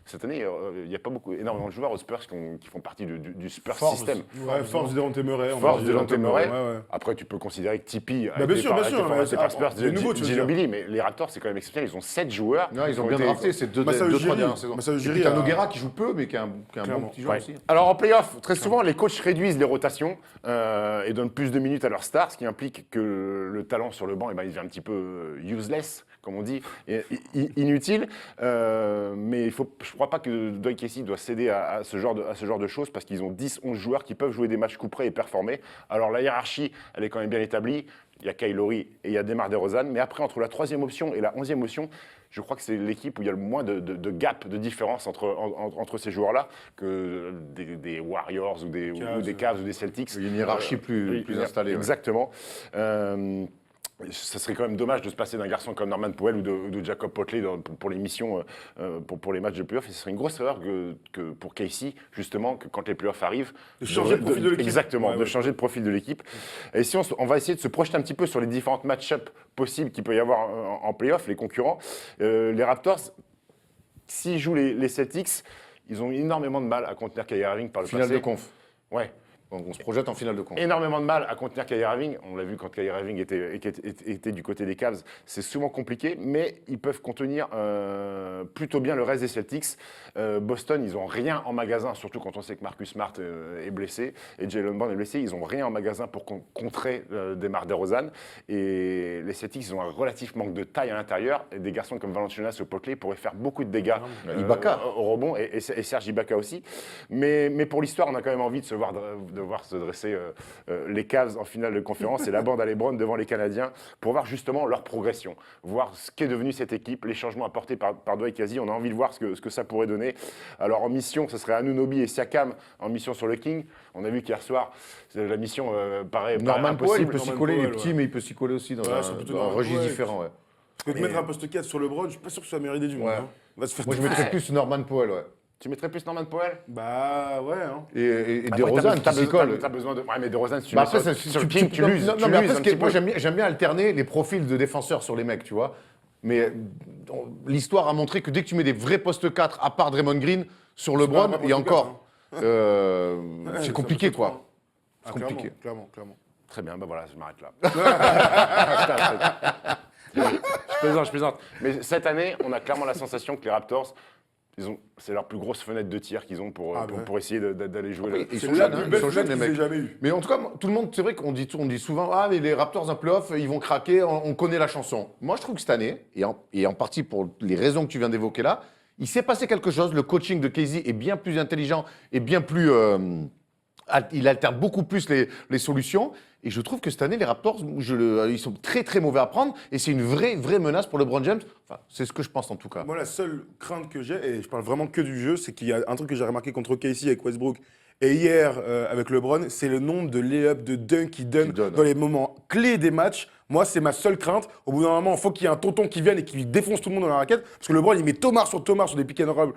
Speaker 3: cette année, il n'y a pas énormément de joueurs aux Spurs qui font partie du Spurs système.
Speaker 2: Ouais, force de Delonte Murray.
Speaker 3: Force de Delonte Murray.
Speaker 2: Ouais.
Speaker 3: Après, tu peux considérer que Tipeee
Speaker 2: bien sûr, bien sûr,
Speaker 3: c'est
Speaker 2: ouais,
Speaker 3: par Spurs,
Speaker 2: des nouveaux, tu veux dire.
Speaker 3: Ginobili, mais les Raptors, c'est quand même exceptionnel. Ils ont 7 joueurs.
Speaker 1: Non, ils ont
Speaker 3: qui
Speaker 1: bien
Speaker 3: été-
Speaker 1: drafté ces deux,
Speaker 2: Massa
Speaker 1: trois
Speaker 2: Ujiri.
Speaker 1: dernières saisons.
Speaker 2: Massa
Speaker 1: Et
Speaker 2: Ujiri
Speaker 1: puis t'as
Speaker 2: a-
Speaker 1: Nogueira qui joue peu, mais qui est un bon
Speaker 2: Clairement.
Speaker 1: petit joueur
Speaker 3: Ouais.
Speaker 1: aussi.
Speaker 3: Alors en playoff, très souvent, les coachs réduisent les rotations et donnent plus de minutes à leurs stars, ce qui implique que le talent sur le banc, il devient un petit peu useless, comme on dit, et inutile. Mais je ne crois pas que Dwight Casey doit céder à ce genre de choses parce qu'ils ont 10-11 joueurs qui peuvent jouer des matchs coup près et performer. Alors la hiérarchie, elle est quand même bien établie. Il y a Kyle Lowry et il y a DeMar DeRozan. Mais après, entre la 3e option et la 11e option, je crois que c'est l'équipe où il y a le moins de gap, de différence entre ces joueurs-là que des Warriors ou des Cavs ou des Celtics.
Speaker 1: Il y a une hiérarchie plus installée. Ouais.
Speaker 3: Exactement. Ça serait quand même dommage de se passer d'un garçon comme Norman Powell ou de Jacob Poeltl pour les missions, pour les matchs de playoff. Et ce serait une grosse erreur que pour Casey, justement, que quand les playoffs arrivent,
Speaker 2: De changer le profil de l'équipe.
Speaker 3: Exactement,
Speaker 2: Ouais,
Speaker 3: de
Speaker 2: ouais.
Speaker 3: changer le profil de l'équipe. Et si on va essayer de se projeter un petit peu sur les différentes match-ups possibles qu'il peut y avoir en playoff, les concurrents. Les Raptors, s'ils jouent les Celtics, ils ont énormément de mal à contenir Kyrie Irving par le
Speaker 1: Finale
Speaker 3: passé.
Speaker 1: de conf.
Speaker 3: Ouais.
Speaker 1: On se projette en finale de conf.
Speaker 3: Énormément de mal à contenir Kyrie Irving. On l'a vu quand Kyrie Irving était du côté des Cavs. C'est souvent compliqué, mais ils peuvent contenir plutôt bien le reste des Celtics. Boston, ils n'ont rien en magasin, surtout quand on sait que Marcus Smart est blessé et Jaylen Brown est blessé. Ils n'ont rien en magasin pour contrer DeMar DeRozan. Et les Celtics, ils ont un relatif manque de taille à l'intérieur. Et des garçons comme Valanciunas ou Poeltl pourraient faire beaucoup de dégâts
Speaker 1: Ibaka.
Speaker 3: au rebond et Serge Ibaka aussi. Mais pour l'histoire, on a quand même envie de voir se dresser les Cavs en finale de conférence et la bande à LeBron devant les Canadiens pour voir justement leur progression, voir ce qu'est devenue cette équipe, les changements apportés par Dwight Casey. On a envie de voir ce que ça pourrait donner. Alors en mission, ce serait Anunoby et Siakam en mission sur le King. On a vu qu'hier soir, la mission paraît
Speaker 1: Norman Powell, il peut s'y
Speaker 2: Norman
Speaker 1: coller, il est
Speaker 2: Powell,
Speaker 1: petit, mais il peut s'y coller aussi dans
Speaker 2: Ouais, c'est plutôt
Speaker 1: un
Speaker 2: Norman
Speaker 1: registre
Speaker 2: Powell.
Speaker 1: différent. Ouais.
Speaker 2: Parce que de mettre un poste 4 sur LeBron, je suis pas sûr que ça mérite du monde.
Speaker 1: Ouais.
Speaker 2: Hein. Va se faire
Speaker 1: Moi, je
Speaker 2: taper.
Speaker 1: mettrais plus Norman Powell, ouais.
Speaker 3: Tu mettrais plus Norman Powell?
Speaker 2: Bah ouais. Hein.
Speaker 1: Et
Speaker 3: Après,
Speaker 1: DeRozan qui s'y colle.
Speaker 3: T'as besoin de... Ouais, mais DeRozan, si tu
Speaker 1: Bah
Speaker 3: mets
Speaker 1: après,
Speaker 3: sur le King, tu l'uses.
Speaker 1: Non, mais après, moi, j'aime bien alterner les profils de défenseurs sur les mecs, tu vois. Mais l'histoire a montré que dès que tu mets des vrais postes 4, à part Draymond Green, sur LeBron,
Speaker 2: pas un
Speaker 1: il y a
Speaker 2: poste
Speaker 1: encore.
Speaker 2: Ouais,
Speaker 1: c'est
Speaker 2: ça
Speaker 1: compliqué,
Speaker 2: peut être
Speaker 1: quoi.
Speaker 2: trop.
Speaker 1: C'est compliqué.
Speaker 2: Clairement.
Speaker 3: Très bien, bah voilà, je m'arrête là. Je plaisante. Mais cette année, on a clairement la sensation que les Raptors, c'est leur plus grosse fenêtre de tir qu'ils ont pour essayer d'aller jouer.
Speaker 1: Oui, ils
Speaker 2: C'est
Speaker 1: sont
Speaker 2: la
Speaker 1: jeunes,
Speaker 2: plus
Speaker 1: hein,
Speaker 2: belle
Speaker 1: ils sont jeunes, les
Speaker 2: fenêtre qu'ils
Speaker 1: mecs.
Speaker 2: aient jamais eue.
Speaker 1: Mais en tout cas, tout le monde, c'est vrai qu'on dit souvent, ah, mais les Raptors en playoff, ils vont craquer, on connaît la chanson. Moi, je trouve que cette année, et en partie pour les raisons que tu viens d'évoquer là, il s'est passé quelque chose. Le coaching de Casey est bien plus intelligent et bien plus. Il alterne beaucoup plus les solutions. Et je trouve que cette année, les Raptors, ils sont très très mauvais à prendre. Et c'est une vraie menace pour LeBron James. Enfin, c'est ce que je pense en tout cas.
Speaker 2: Moi, la seule crainte que j'ai, et je parle vraiment que du jeu, c'est qu'il y a un truc que j'ai remarqué contre Casey avec Westbrook et hier avec LeBron, c'est le nombre de lay-ups, de dunks qu'il donne dans les moments clés des matchs. Moi, c'est ma seule crainte. Au bout d'un moment, il faut qu'il y ait un tonton qui vienne et qui défonce tout le monde dans la raquette. Parce que LeBron, il met Thomas sur des pick and roll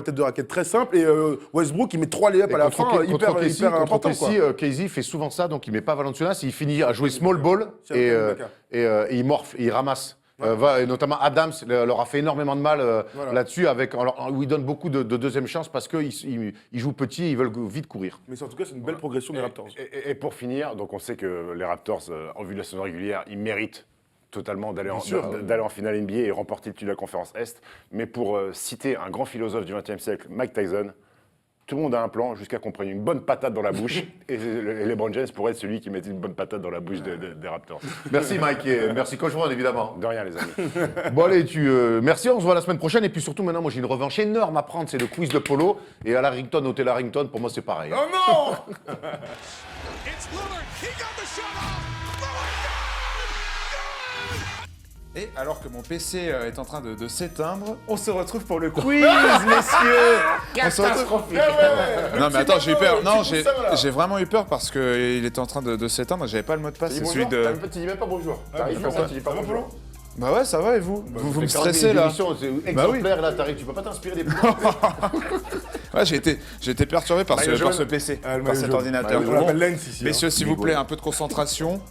Speaker 2: tête de raquette très simple. Et Westbrook, il met 3 lay-ups à la fin, hyper important.
Speaker 1: Contre Casey fait souvent ça, donc il met pas Valanciunas, il finit à jouer small ball et il morphe, il ramasse. Et notamment Adams leur a fait énormément de mal là-dessus, où il donne beaucoup de deuxième chance parce qu'ils jouent petit et ils veulent vite courir.
Speaker 2: Mais en tout cas, c'est une belle progression des Raptors.
Speaker 3: Et pour finir, donc on sait que les Raptors, en vue de la saison régulière, ils méritent totalement d'aller en finale NBA et remporter le titre de la conférence Est. Mais pour citer un grand philosophe du XXe siècle, Mike Tyson, tout le monde a un plan jusqu'à qu'on prenne une bonne patate dans la bouche. Et LeBron James pourrait être celui qui mettait une bonne patate dans la bouche des Raptors.
Speaker 1: Merci Mike et merci Coach Ron évidemment.
Speaker 3: De rien les amis.
Speaker 1: Bon allez, merci, on se voit la semaine prochaine. Et puis surtout maintenant, moi j'ai une revanche énorme à prendre, c'est le quiz de polo. Et à Larrington, Hotel Harrington, pour moi c'est pareil.
Speaker 2: Oh non
Speaker 5: It's Lillard. He got the shot off.
Speaker 6: Et alors que mon PC est en train de s'éteindre, on se retrouve pour le quiz, messieurs.
Speaker 3: Catastrophique.
Speaker 6: Non mais attends, j'ai eu peur. Non, j'ai vraiment eu peur parce qu'il était en train de s'éteindre. J'avais pas le mot de passe. C'est celui de.
Speaker 3: Tu dis même pas bonjour. T'arrives comme ça, tu dis pas bonjour.
Speaker 6: Bah ouais, ça va et vous Vous me stressez là.
Speaker 1: C'est
Speaker 6: Bah oui.
Speaker 1: exemplaire là, t'arrives, tu peux pas t'inspirer des
Speaker 6: Ouais, j'ai été perturbé par ce PC, par cet ordinateur.
Speaker 2: On l'appelle Lens ici.
Speaker 6: Messieurs, s'il vous plaît, un peu de concentration.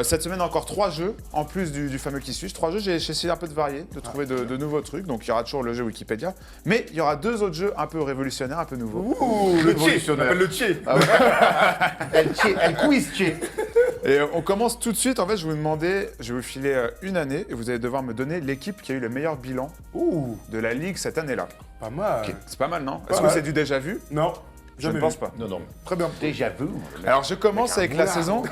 Speaker 6: Cette semaine, encore 3 jeux, en plus du fameux qui suis. 3 jeux, j'ai essayé un peu de varier, de trouver de nouveaux trucs. Donc, il y aura toujours le jeu Wikipédia. Mais il y aura 2 autres jeux un peu révolutionnaires, un peu nouveaux.
Speaker 2: Ouh, le Tché, on appelle le Tché.
Speaker 1: Elle quiz Tché.
Speaker 6: Et on commence tout de suite. En fait, je vais vous filer une année et vous allez devoir me donner l'équipe qui a eu le meilleur bilan de la Ligue cette année-là.
Speaker 2: Pas mal.
Speaker 6: C'est pas mal, non? Est-ce que c'est du déjà vu?
Speaker 2: Non.
Speaker 6: Je ne pense pas.
Speaker 1: Non.
Speaker 2: Très bien.
Speaker 1: Déjà vu.
Speaker 6: Alors, je commence avec la saison.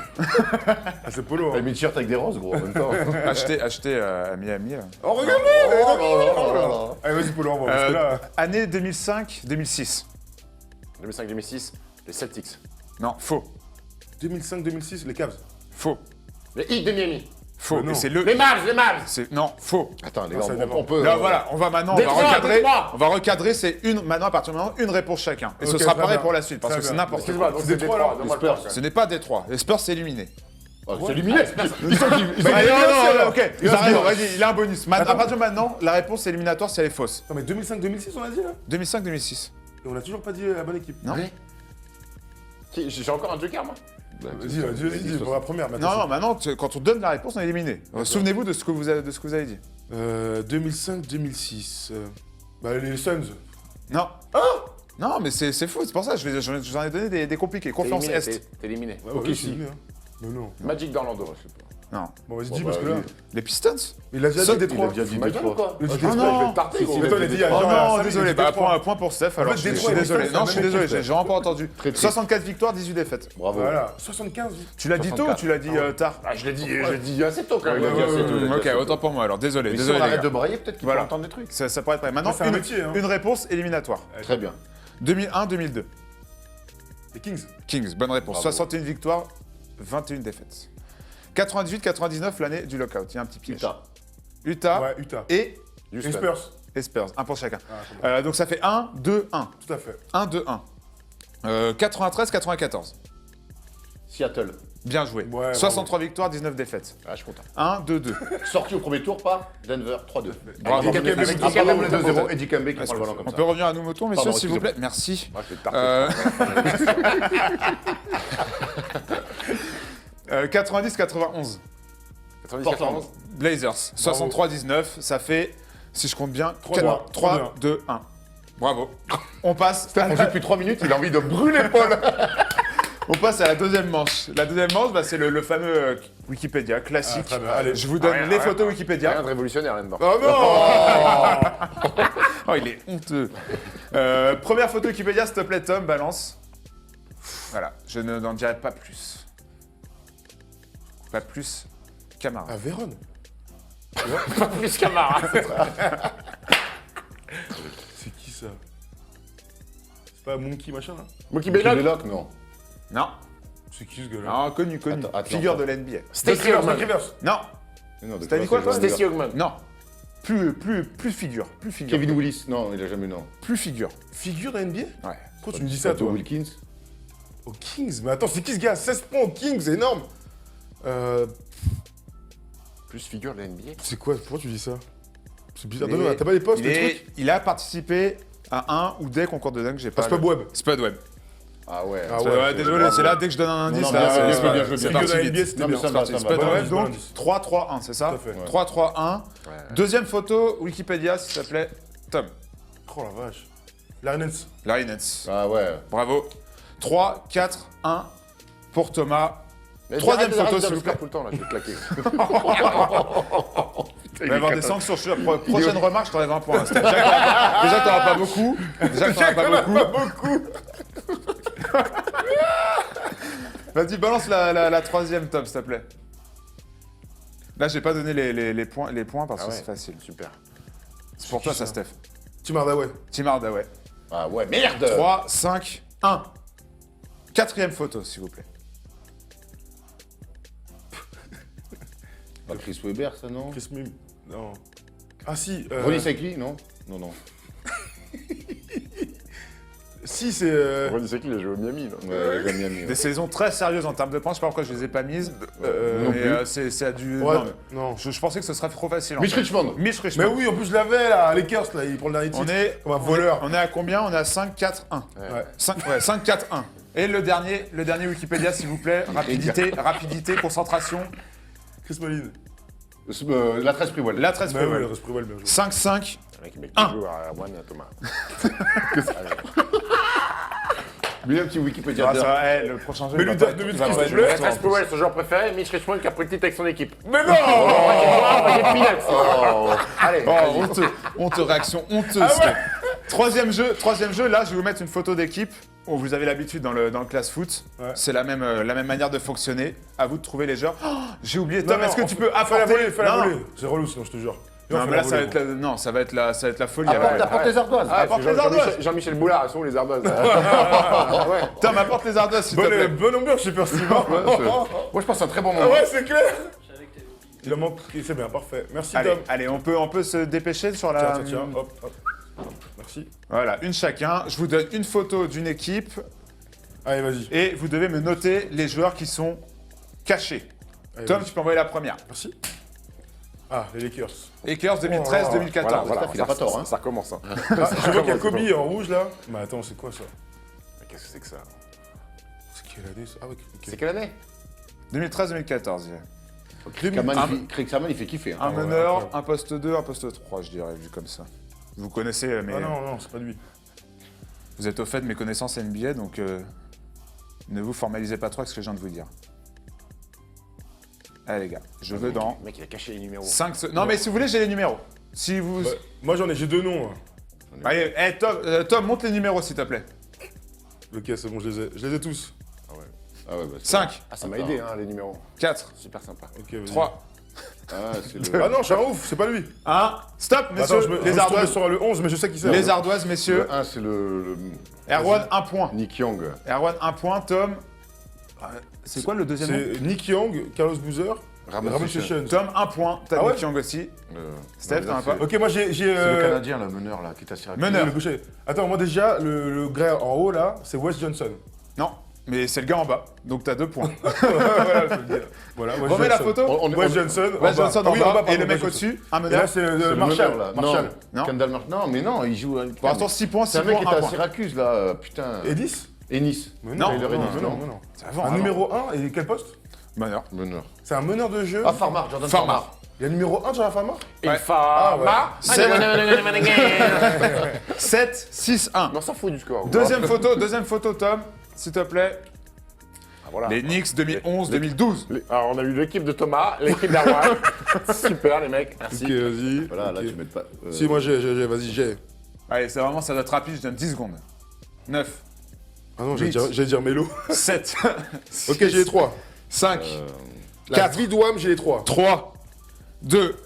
Speaker 2: Ah, c'est Polo.
Speaker 1: Elle met le t-shirt avec des roses, gros, en même temps.
Speaker 6: acheté à Miami.
Speaker 2: Oh, regardez. Allez, vas-y, Polo, on va parce que là.
Speaker 6: Année 2005-2006.
Speaker 3: 2005-2006, les Celtics.
Speaker 6: Non, faux.
Speaker 2: 2005-2006, les Cavs.
Speaker 6: Faux.
Speaker 3: Les Heat de Miami.
Speaker 6: Faux.
Speaker 2: non.
Speaker 6: Et c'est le.
Speaker 3: Les Mavs.
Speaker 6: Non, faux.
Speaker 1: Attends, les
Speaker 2: ça
Speaker 1: gars,
Speaker 2: dépend.
Speaker 1: on peut.
Speaker 6: Là, voilà, on va maintenant,
Speaker 3: Détroit.
Speaker 6: on va recadrer, c'est maintenant, à partir de maintenant, une réponse chacun. Et ce
Speaker 2: Ok,
Speaker 6: sera
Speaker 2: très
Speaker 6: pareil
Speaker 2: bien.
Speaker 6: pour la suite, parce
Speaker 2: Très
Speaker 6: que c'est
Speaker 2: bien.
Speaker 6: n'importe
Speaker 3: Excuse-moi,
Speaker 6: quoi.
Speaker 3: donc c'est
Speaker 2: Détroit,
Speaker 3: Détroit.
Speaker 2: alors.
Speaker 3: donne-moi le point,
Speaker 6: Ce n'est pas Détroit. Les Spurs, c'est éliminé.
Speaker 1: C'est éliminé. Ils sont
Speaker 6: Allez, non, ok,
Speaker 2: Il
Speaker 6: il
Speaker 2: reste
Speaker 6: a raison,
Speaker 2: bien.
Speaker 6: vas-y, il a un bonus. À partir de maintenant, la réponse éliminatoire, si elle est fausse.
Speaker 2: Non, mais 2005-2006, on a dit là.
Speaker 6: 2005-2006.
Speaker 2: Et on a toujours pas dit la bonne équipe.
Speaker 6: Non.
Speaker 3: J'ai encore un joker, moi.
Speaker 2: Vas-y, dis pour la première.
Speaker 6: Non, maintenant, quand on donne la réponse, on est éliminé. Souvenez-vous de ce que vous avez dit.
Speaker 2: 2005-2006. Bah, les Suns.
Speaker 6: Non. Non, mais c'est fou, c'est pour ça, j'en ai donné des compliqués. Confiance Est.
Speaker 3: T'es éliminé.
Speaker 2: Ouais,
Speaker 1: Ok,
Speaker 2: ouais,
Speaker 1: si.
Speaker 2: c'est lui, hein. Mais non.
Speaker 3: Magic d'Orlando, je sais pas.
Speaker 6: Non.
Speaker 2: Bon, vas-y,
Speaker 1: Bon,
Speaker 2: dis,
Speaker 1: bah,
Speaker 2: parce que là.
Speaker 1: oui.
Speaker 6: Les Pistons?
Speaker 2: Il a déjà dit Détroit.
Speaker 1: Il a déjà dit
Speaker 3: Magic
Speaker 1: Détroit.
Speaker 3: quoi
Speaker 2: Il a dit
Speaker 6: Ah
Speaker 2: Détroit.
Speaker 6: non.
Speaker 3: Je vais te tarter, gros.
Speaker 2: Mais toi, il a dit,
Speaker 6: Oh
Speaker 2: genre,
Speaker 6: non,
Speaker 2: à 5
Speaker 6: désolé,
Speaker 2: minutes,
Speaker 6: bah,
Speaker 2: Détroit.
Speaker 6: point pour Steph alors.
Speaker 2: fait,
Speaker 6: Je suis
Speaker 2: Détroit et
Speaker 6: désolé.
Speaker 2: Pistons,
Speaker 6: Non,
Speaker 2: c'est
Speaker 6: je suis
Speaker 2: la même
Speaker 6: désolé,
Speaker 2: équipe.
Speaker 6: j'ai vraiment pas entendu.
Speaker 1: Très triste.
Speaker 6: 64 victoires, 18 défaites.
Speaker 1: Bravo.
Speaker 2: Voilà, 75.
Speaker 6: Tu l'as dit tôt ou tu l'as dit tard?
Speaker 3: Ah, je l'ai dit assez tôt quand même.
Speaker 1: Ouais, ouais, ouais.
Speaker 6: Ok, autant pour moi alors, désolé,
Speaker 1: Mais si
Speaker 6: désolé
Speaker 1: on
Speaker 6: les
Speaker 1: arrête
Speaker 6: gars.
Speaker 1: de brailler, peut-être qu'il
Speaker 6: Voilà.
Speaker 1: faut entendre des trucs.
Speaker 6: Ça pourrait être pas. Maintenant,
Speaker 2: C'est un métier, hein.
Speaker 6: une réponse éliminatoire.
Speaker 1: Très bien.
Speaker 6: 2001-2002.
Speaker 2: Les Kings.
Speaker 6: Kings, bonne réponse.
Speaker 1: Bravo.
Speaker 6: 61 victoires, 21 défaites. 98-99, l'année du lockout. Il y a un petit piège.
Speaker 1: Utah.
Speaker 2: Ouais, Utah.
Speaker 6: Et
Speaker 2: Les Spurs.
Speaker 6: les Spurs, un pour chacun.
Speaker 2: Ah,
Speaker 6: Donc ça fait 1-2-1.
Speaker 2: Tout à fait.
Speaker 6: 1-2-1. 93-94.
Speaker 1: Seattle.
Speaker 6: Bien joué.
Speaker 2: Ouais,
Speaker 6: 63 victoires, 19 défaites.
Speaker 1: Ah, je suis content.
Speaker 6: 1-2-2.
Speaker 1: Sorti au premier tour par Denver, 3-2.
Speaker 6: Bravo.
Speaker 1: Eddie Kembe,
Speaker 6: Avec
Speaker 1: Eddie Kembe, le 2-0. Eddie Kembe qui prend le ballon comme
Speaker 6: On
Speaker 1: ça.
Speaker 6: peut revenir à nos moutons, messieurs,
Speaker 1: Pardon,
Speaker 6: s'il vous plaît.
Speaker 1: excusez-moi.
Speaker 6: Merci.
Speaker 3: Moi, je vais te tarter.
Speaker 6: 90-91.
Speaker 3: 90-91.
Speaker 6: Blazers. 63-19. Ça fait, si je compte bien,
Speaker 2: 3-2-1.
Speaker 6: 3-2-1. Bravo. On passe.
Speaker 1: On joue depuis 3 minutes, il a envie de brûler Paul.
Speaker 6: On passe à la deuxième manche. La deuxième manche, bah, c'est le fameux Wikipédia classique.
Speaker 2: Ah, très bien, allez.
Speaker 6: Je vous donne les photos
Speaker 3: Rien
Speaker 6: Wikipédia.
Speaker 3: de révolutionnaire là-dedans.
Speaker 2: Oh non.
Speaker 6: Oh, il est honteux. Première photo Wikipédia, s'il te plaît, Tom, balance. Voilà, je n'en dirai pas plus. Pas plus, camarade.
Speaker 2: Ah, Véron.
Speaker 3: Plus camarade.
Speaker 2: C'est qui ça? C'est pas Monkey machin là?
Speaker 3: Mookie
Speaker 1: Belloc,
Speaker 3: Belloc.
Speaker 1: non.
Speaker 6: Non,
Speaker 2: C'est qui ce gars-là?
Speaker 6: non, connu.
Speaker 1: Attends,
Speaker 6: Figure de l'NBA.
Speaker 3: Stacey Ogman.
Speaker 6: Non,
Speaker 1: Non,
Speaker 6: T'as dit quoi, toi
Speaker 3: Stacey Ogman.
Speaker 6: non. Plus figure.
Speaker 1: Kevin Willis, non, il a jamais eu non.
Speaker 6: Plus figure.
Speaker 2: Figure de NBA?
Speaker 6: Ouais.
Speaker 2: Pourquoi tu me dis ça,
Speaker 1: Tato
Speaker 2: toi?
Speaker 1: Wilkins.
Speaker 2: Aux Kings? Mais attends, c'est qui ce gars? 16 points aux Kings, c'est énorme!
Speaker 3: Plus figure de la NBA.
Speaker 2: C'est quoi? Pourquoi tu dis ça? C'est bizarre.
Speaker 6: Il est-
Speaker 2: Donne-moi, t'as pas les postes,
Speaker 6: il,
Speaker 2: les
Speaker 6: est-
Speaker 2: trucs?
Speaker 6: il a participé à un ou des concours de dingue, j'ai pas.
Speaker 2: Spud Webb.
Speaker 6: Spud Webb.
Speaker 1: Ah ouais.
Speaker 2: Ah
Speaker 6: Ouais,
Speaker 2: ouais,
Speaker 6: désolé,
Speaker 1: bravo.
Speaker 6: c'est là, dès que je donne un indice,
Speaker 1: non,
Speaker 6: là,
Speaker 1: mais
Speaker 6: c'est
Speaker 1: je veux
Speaker 6: c'est
Speaker 1: bien, je veux bien.
Speaker 6: parti
Speaker 2: Figure de la
Speaker 6: vite.
Speaker 2: NBA, c'était
Speaker 1: Non, mais
Speaker 2: bien.
Speaker 1: ça va, ça va.
Speaker 6: Spud
Speaker 2: Bon
Speaker 6: Webb,
Speaker 2: indice,
Speaker 6: donc
Speaker 2: bon indice.
Speaker 6: 3-3-1, c'est ça
Speaker 2: Tout à fait.
Speaker 6: 3-3-1. Deuxième photo, Wikipédia, s'il te plaît, Tom.
Speaker 2: Oh la vache. Larry Nance.
Speaker 6: Larry Nance.
Speaker 1: Ah ouais.
Speaker 6: Bravo. 3, 4, 1 pour Thomas.
Speaker 3: Mais
Speaker 6: Troisième
Speaker 3: arrête
Speaker 6: photo,
Speaker 3: de
Speaker 6: s'il vous
Speaker 3: faire
Speaker 6: plaît.
Speaker 3: tout le temps là, je vais te claquer.
Speaker 6: Il va y avoir des sanctions sur la prochaine remarque, je t'enlève un point. Déjà, t'en as pas beaucoup. Vas-y, balance la troisième, Tom, s'il te plaît. Là, j'ai pas donné les points parce que
Speaker 3: Ah ouais.
Speaker 6: c'est facile.
Speaker 3: Super.
Speaker 6: C'est pour toi, ça, Steph.
Speaker 2: Tim Hardaway.
Speaker 6: Tim Hardaway.
Speaker 1: Ah ouais, merde.
Speaker 6: 3, 5, 1. Quatrième photo, s'il vous plaît.
Speaker 1: Pas Chris Webber, ça, non
Speaker 2: Chris Mim. Non. Ah si.
Speaker 1: Ronnie Cycli, non. Non, non.
Speaker 2: Si, c'est.
Speaker 3: Ronnie Cycli, il a joué au Miami. Là.
Speaker 1: Ouais, j'aime bien mieux.
Speaker 6: Des saisons très sérieuses en termes de points. Je sais pas pourquoi je les ai pas mises.
Speaker 1: non
Speaker 6: mais
Speaker 1: plus.
Speaker 6: c'est à du.
Speaker 2: Ouais,
Speaker 6: non, mais
Speaker 2: non.
Speaker 6: je pensais que ce serait trop facile. en
Speaker 1: Mitch
Speaker 6: fait.
Speaker 1: Richmond.
Speaker 6: Mitch
Speaker 2: Mais
Speaker 6: Richmond.
Speaker 2: oui, en plus, je l'avais là, Lakers, là, il prend le dernier titre.
Speaker 6: On est
Speaker 2: Comme un voleur.
Speaker 6: On est à combien? On est à 5, 4, 1.
Speaker 2: Ouais.
Speaker 6: 5, 4, 1. Et le dernier Wikipédia, s'il vous plaît. Rapidité, concentration.
Speaker 2: Chris Mullin.
Speaker 1: La 13 Privol.
Speaker 6: La 13
Speaker 2: Bah oui,
Speaker 6: Préval.
Speaker 2: le reste Préval, bien joué.
Speaker 6: 5, 5.
Speaker 3: Le mec, il met tout à One, Thomas.
Speaker 1: Lui, un petit Wikipédia.
Speaker 6: Ah, ça va, le prochain jeu.
Speaker 2: Mais
Speaker 6: il va
Speaker 2: lui,
Speaker 6: pas
Speaker 2: donne
Speaker 6: être-
Speaker 2: 2
Speaker 6: il va
Speaker 2: minutes,
Speaker 6: pas
Speaker 2: s'il
Speaker 6: être
Speaker 2: te plaît.
Speaker 6: joué.
Speaker 3: Trace Powell, son joueur préféré, Mitch Richmond qui a pris le titre avec son équipe.
Speaker 2: Mais non!
Speaker 3: Allez,
Speaker 6: Oh, honteux, réaction honteuse. Troisième jeu, là, je vais vous mettre une photo d'équipe. Oh, vous avez l'habitude dans le class foot.
Speaker 2: Ouais.
Speaker 6: C'est la même manière de fonctionner. À vous de trouver les joueurs. Oh, j'ai oublié.
Speaker 2: Non,
Speaker 6: Tom, est-ce que
Speaker 2: non,
Speaker 6: tu peux
Speaker 2: fais la
Speaker 6: apporter
Speaker 2: volée, fais la
Speaker 6: Non,
Speaker 2: volée. C'est relou sinon, je te jure.
Speaker 6: non, mais là, ça va être ça va être la folie.
Speaker 1: Apporte les ardoises.
Speaker 6: Apporte les ardoises.
Speaker 3: Jean-Michel Boulard, elles sont où les ardoises
Speaker 6: Tom, apporte les ardoises, s'il te plaît.
Speaker 2: Bonne ambiance, super Steve.
Speaker 1: Moi, je pense que c'est un très bon
Speaker 2: Ah
Speaker 1: moment.
Speaker 2: ouais, c'est clair. Il en manque, c'est bien, parfait. Merci Tom.
Speaker 6: Allez, on peut se dépêcher sur la.
Speaker 2: Tiens, hop, hop. Merci.
Speaker 6: Voilà, une chacun. Je vous donne une photo d'une équipe
Speaker 2: Allez, vas-y.
Speaker 6: et vous devez me noter les joueurs qui sont cachés.
Speaker 2: Allez,
Speaker 6: Tom,
Speaker 2: vas-y.
Speaker 6: tu peux envoyer la première.
Speaker 2: Merci. Ah, les Lakers.
Speaker 6: Lakers 2013-2014.
Speaker 1: Il a pas tort, hein.
Speaker 3: Ça recommence. Hein.
Speaker 2: Ah, je vois qu'il y a Kobe en rouge là. Mais attends, c'est quoi ça?
Speaker 3: Mais qu'est-ce que c'est que ça
Speaker 2: C'est quelle année ça? Ah ouais,
Speaker 3: C'est
Speaker 2: ok.
Speaker 3: quelle année
Speaker 6: 2013-2014.
Speaker 1: Craig Saman, il fait kiffer. hein.
Speaker 6: Un
Speaker 2: ouais,
Speaker 6: meneur,
Speaker 2: incroyable.
Speaker 6: un poste 2, un poste 3, je dirais, vu comme ça. Vous connaissez, mais...
Speaker 2: Ah non, non, c'est pas lui.
Speaker 6: Vous êtes au fait de mes connaissances NBA, donc ne vous formalisez pas trop avec ce que je viens de vous dire. Allez les gars, je veux dans
Speaker 3: Le mec, il a caché les numéros.
Speaker 6: 5 secondes. Non mais si vous voulez, j'ai les numéros. Si vous...
Speaker 2: Ouais. Moi, j'ai 2 noms. Hein.
Speaker 6: Allez, Tom, monte les numéros s'il te plaît.
Speaker 2: Ok, c'est bon, je les ai tous.
Speaker 1: Ah ouais, bah,
Speaker 6: 5,
Speaker 3: Ah, ça m'a aidé, hein, les numéros.
Speaker 6: 4,
Speaker 3: Super sympa.
Speaker 2: Ok, vas-y.
Speaker 6: 3,
Speaker 1: Ah, c'est le.
Speaker 2: Ah non, je suis un ouf, c'est pas lui.
Speaker 6: 1. Stop, messieurs.
Speaker 2: Attends,
Speaker 6: Les
Speaker 2: je tombe
Speaker 6: ardoises.
Speaker 2: sur le 11, mais je sais qui c'est.
Speaker 6: Les ardoises, messieurs.
Speaker 1: Le 1, c'est le
Speaker 6: Erwan, 1 point.
Speaker 1: Nick Young.
Speaker 6: Erwan, 1 point. Tom. C'est quoi le deuxième nom?
Speaker 2: C'est Nick Young, Carlos Boozer, Ramon Sessions.
Speaker 6: Tom, 1 point. T'as
Speaker 2: Ah ouais
Speaker 6: Nick Young aussi. Steph,
Speaker 1: non,
Speaker 6: t'en as
Speaker 1: là,
Speaker 6: pas?
Speaker 1: c'est-
Speaker 2: Ok, moi j'ai.
Speaker 1: C'est le Canadien, le meneur, là, qui est assis à
Speaker 6: Meneur.
Speaker 2: Le gaucher. Attends, moi déjà, le gars en haut là, c'est Wes Johnson.
Speaker 6: Non, mais c'est le gars en bas. Donc t'as 2 points.
Speaker 2: Voilà, je veux le dire. Voilà, Wes
Speaker 6: Remets la
Speaker 2: Johnson.
Speaker 6: photo.
Speaker 2: Wes Johnson.
Speaker 6: Wes Johnson en
Speaker 2: Ah oui,
Speaker 6: bas.
Speaker 2: pardon,
Speaker 6: Et le mec
Speaker 2: Wes Johnson.
Speaker 6: au-dessus, un
Speaker 2: Et
Speaker 6: meneur.
Speaker 2: là, c'est
Speaker 1: C'est le
Speaker 2: Marshall.
Speaker 1: meneur, là.
Speaker 2: Marshall.
Speaker 6: Non.
Speaker 1: Kendall Martin. Non, mais non, il joue.
Speaker 6: Pour l'instant, 6 points, 6
Speaker 1: C'est un mec qui
Speaker 6: points,
Speaker 1: était
Speaker 6: 1
Speaker 1: à
Speaker 6: point.
Speaker 1: Syracuse, là, putain.
Speaker 2: Edis
Speaker 1: Ennis.
Speaker 2: Mais
Speaker 6: Non,
Speaker 2: non,
Speaker 1: Edis,
Speaker 2: non,
Speaker 1: non.
Speaker 2: non.
Speaker 6: C'est avant,
Speaker 2: Un
Speaker 6: avant.
Speaker 2: numéro 1, et quel poste?
Speaker 6: Meneur.
Speaker 1: Meneur.
Speaker 2: C'est un meneur de jeu.
Speaker 1: Ah, Farmar, Jordan
Speaker 6: Farmar.
Speaker 1: Farmar.
Speaker 2: Il y a le numéro 1 de Jordan Farmar?
Speaker 3: Il
Speaker 6: Ouais.
Speaker 3: Farmar.
Speaker 6: 7, 6, 1.
Speaker 3: On s'en fout du score.
Speaker 6: Deuxième photo, Tom, s'il te plaît.
Speaker 3: Ah, voilà.
Speaker 6: Les Knicks 2011-2012.
Speaker 3: Alors, on a eu l'équipe de Thomas, l'équipe d'Arwan. Super, les mecs. Merci.
Speaker 2: Ok, vas-y.
Speaker 1: Voilà, là,
Speaker 2: Ok.
Speaker 1: tu mets pas.
Speaker 2: Si, moi j'ai, vas-y, j'ai.
Speaker 6: Allez, c'est vraiment, ça doit être rapide, je donne 10 secondes. 9,
Speaker 2: Ah non,
Speaker 6: Huit.
Speaker 2: j'allais dire Mélo.
Speaker 6: 7,
Speaker 2: Ok, j'ai les 3.
Speaker 6: 5,
Speaker 2: La vie d'Ouam, j'ai les 3.
Speaker 6: 3, 2,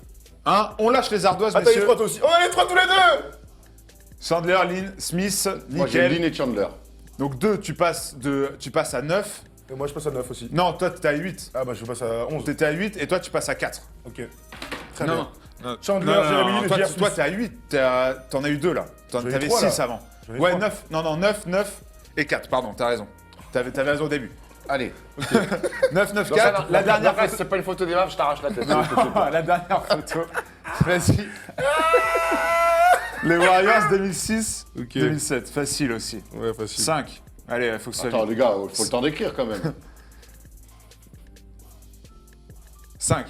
Speaker 6: 1. On lâche les ardoises,
Speaker 2: Attends, les
Speaker 6: messieurs.
Speaker 2: 3 toi aussi. Oh, les 3 tous les deux!
Speaker 6: Chandler, Lynn, Smith,
Speaker 1: Moi, j'ai
Speaker 6: nickel.
Speaker 1: Lynn et Chandler.
Speaker 6: Donc 2, tu passes à 9.
Speaker 2: Et moi je passe à 9 aussi.
Speaker 6: Non, toi, t'étais à 8.
Speaker 2: Ah bah je passe à 11.
Speaker 6: T'étais à 8 et toi, tu passes à 4.
Speaker 2: Ok. Très
Speaker 6: Non,
Speaker 2: bien.
Speaker 6: non.
Speaker 2: Chandler,
Speaker 6: Non, non,
Speaker 2: Jeremy
Speaker 6: non,
Speaker 2: Lin et
Speaker 6: toi,
Speaker 2: J.R.
Speaker 6: toi,
Speaker 2: Smith.
Speaker 6: t'es à 8. T'en as eu 2 là.
Speaker 2: J'en ai
Speaker 6: T'avais
Speaker 2: 3,
Speaker 6: 6
Speaker 2: là.
Speaker 6: avant.
Speaker 2: J'en ai
Speaker 6: Ouais,
Speaker 2: 3.
Speaker 6: 9. Non, 9 et 4. Pardon, t'as raison. T'avais raison au début.
Speaker 1: Allez.
Speaker 6: 9, 9,
Speaker 3: Non, ça,
Speaker 6: 4. La dernière
Speaker 3: photo. C'est pas une photo des maps, je t'arrache la tête.
Speaker 6: La dernière photo. Vas-y. Les Warriors 2006,
Speaker 2: Ok.
Speaker 6: 2007. Facile aussi.
Speaker 2: Ouais, facile.
Speaker 6: 5. Allez, il faut que ça
Speaker 1: Attends,
Speaker 6: vite.
Speaker 1: les gars, il faut le temps d'écrire quand même.
Speaker 6: 5,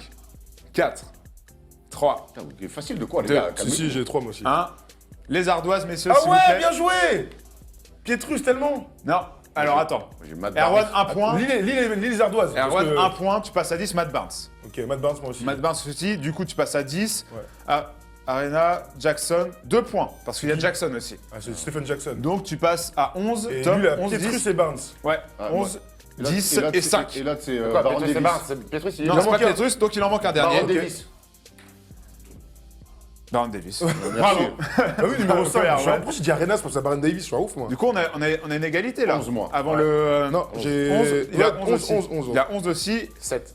Speaker 6: 4, 3,
Speaker 1: Putain, c'est facile de quoi, les
Speaker 6: Deux.
Speaker 1: gars?
Speaker 2: Si, si, j'ai les 3 moi aussi.
Speaker 6: 1. Les ardoises, messieurs,
Speaker 2: Ah
Speaker 6: s'il vous
Speaker 2: ouais,
Speaker 6: plaît.
Speaker 2: bien joué! Pietrus tellement!
Speaker 6: Non, alors attends.
Speaker 1: J'ai Matt
Speaker 6: Erwan,
Speaker 1: Barnes.
Speaker 6: 1 point.
Speaker 2: Lis les ardoises. parce
Speaker 6: Erwan,
Speaker 2: que-
Speaker 6: 1 point. Tu passes à 10, Matt Barnes.
Speaker 2: Ok, Matt Barnes, moi aussi.
Speaker 6: Matt Barnes aussi. Du coup, tu passes à 10.
Speaker 2: Ouais.
Speaker 6: Arena, Jackson, 2 points. Parce qu'il y a Jackson aussi.
Speaker 2: Ah, c'est Stephen Jackson.
Speaker 6: Donc, tu passes à 11.
Speaker 2: Et
Speaker 6: Tom,
Speaker 2: lui, là,
Speaker 6: 11,
Speaker 2: Pietrus
Speaker 6: 10.
Speaker 2: et Barnes.
Speaker 6: Ouais,
Speaker 1: Ah,
Speaker 6: 11,
Speaker 1: Et là,
Speaker 6: 10
Speaker 1: là,
Speaker 6: et
Speaker 1: c'est-
Speaker 6: 5.
Speaker 1: Et là, c'est
Speaker 3: Quoi,
Speaker 1: Baron
Speaker 3: Petrus, c'est
Speaker 1: Davis.
Speaker 3: Barnes, c'est- Petrus, il
Speaker 6: Non,
Speaker 2: Il en
Speaker 6: c'est pas
Speaker 2: manque un.
Speaker 6: Petrus, donc il en manque un dernier.
Speaker 3: Baron Davis.
Speaker 6: Baron Davis.
Speaker 1: Merci.
Speaker 2: Ah oui, numéro 5.
Speaker 6: Erwan.
Speaker 2: Je suis en plus, j'ai dit Arenas pour ça, Baron Davis, je suis un ouf, moi.
Speaker 6: Du coup, on a une égalité là.
Speaker 1: 11 mois.
Speaker 6: Avant
Speaker 1: Ouais.
Speaker 6: le.
Speaker 2: Non, j'ai.
Speaker 6: 11. Il y a
Speaker 2: Ouais,
Speaker 6: 11 aussi.
Speaker 2: 11.
Speaker 6: Il y a 11 aussi.
Speaker 3: 7.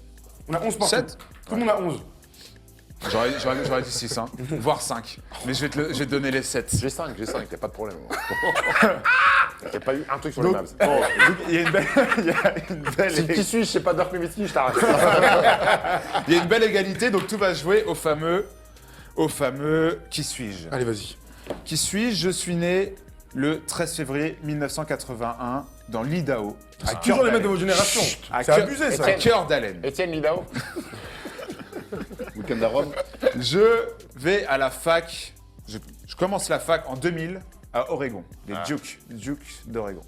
Speaker 2: On a 11 partout.
Speaker 6: 7.
Speaker 2: Tout le monde a 11.
Speaker 6: J'aurais dit 6, hein. Voire 5. Mais je vais te donner les 7.
Speaker 3: J'ai 5, y'a pas de problème. Y'a pas eu un truc sur
Speaker 6: Donc,
Speaker 3: les maps.
Speaker 6: il y a une belle, il y a une belle,
Speaker 3: Qui suis-je? Je sais pas Dirk Nowitzki, je t'arrache.
Speaker 6: il y a une belle égalité, donc tout va se jouer au fameux qui suis-je.
Speaker 2: Allez, vas-y.
Speaker 6: Qui suis-je? Je suis né le 13 février 1981 dans l'Idaho.
Speaker 2: Toujours les mecs de votre génération.
Speaker 6: À
Speaker 2: C'est
Speaker 6: cœur-
Speaker 2: abusé, ça.
Speaker 6: À cœur d'haleine.
Speaker 3: Etienne Lidao.
Speaker 1: Week-end à Rome.
Speaker 6: Je vais à la fac. Je commence la fac en 2000 à Oregon, les Duke d'Oregon.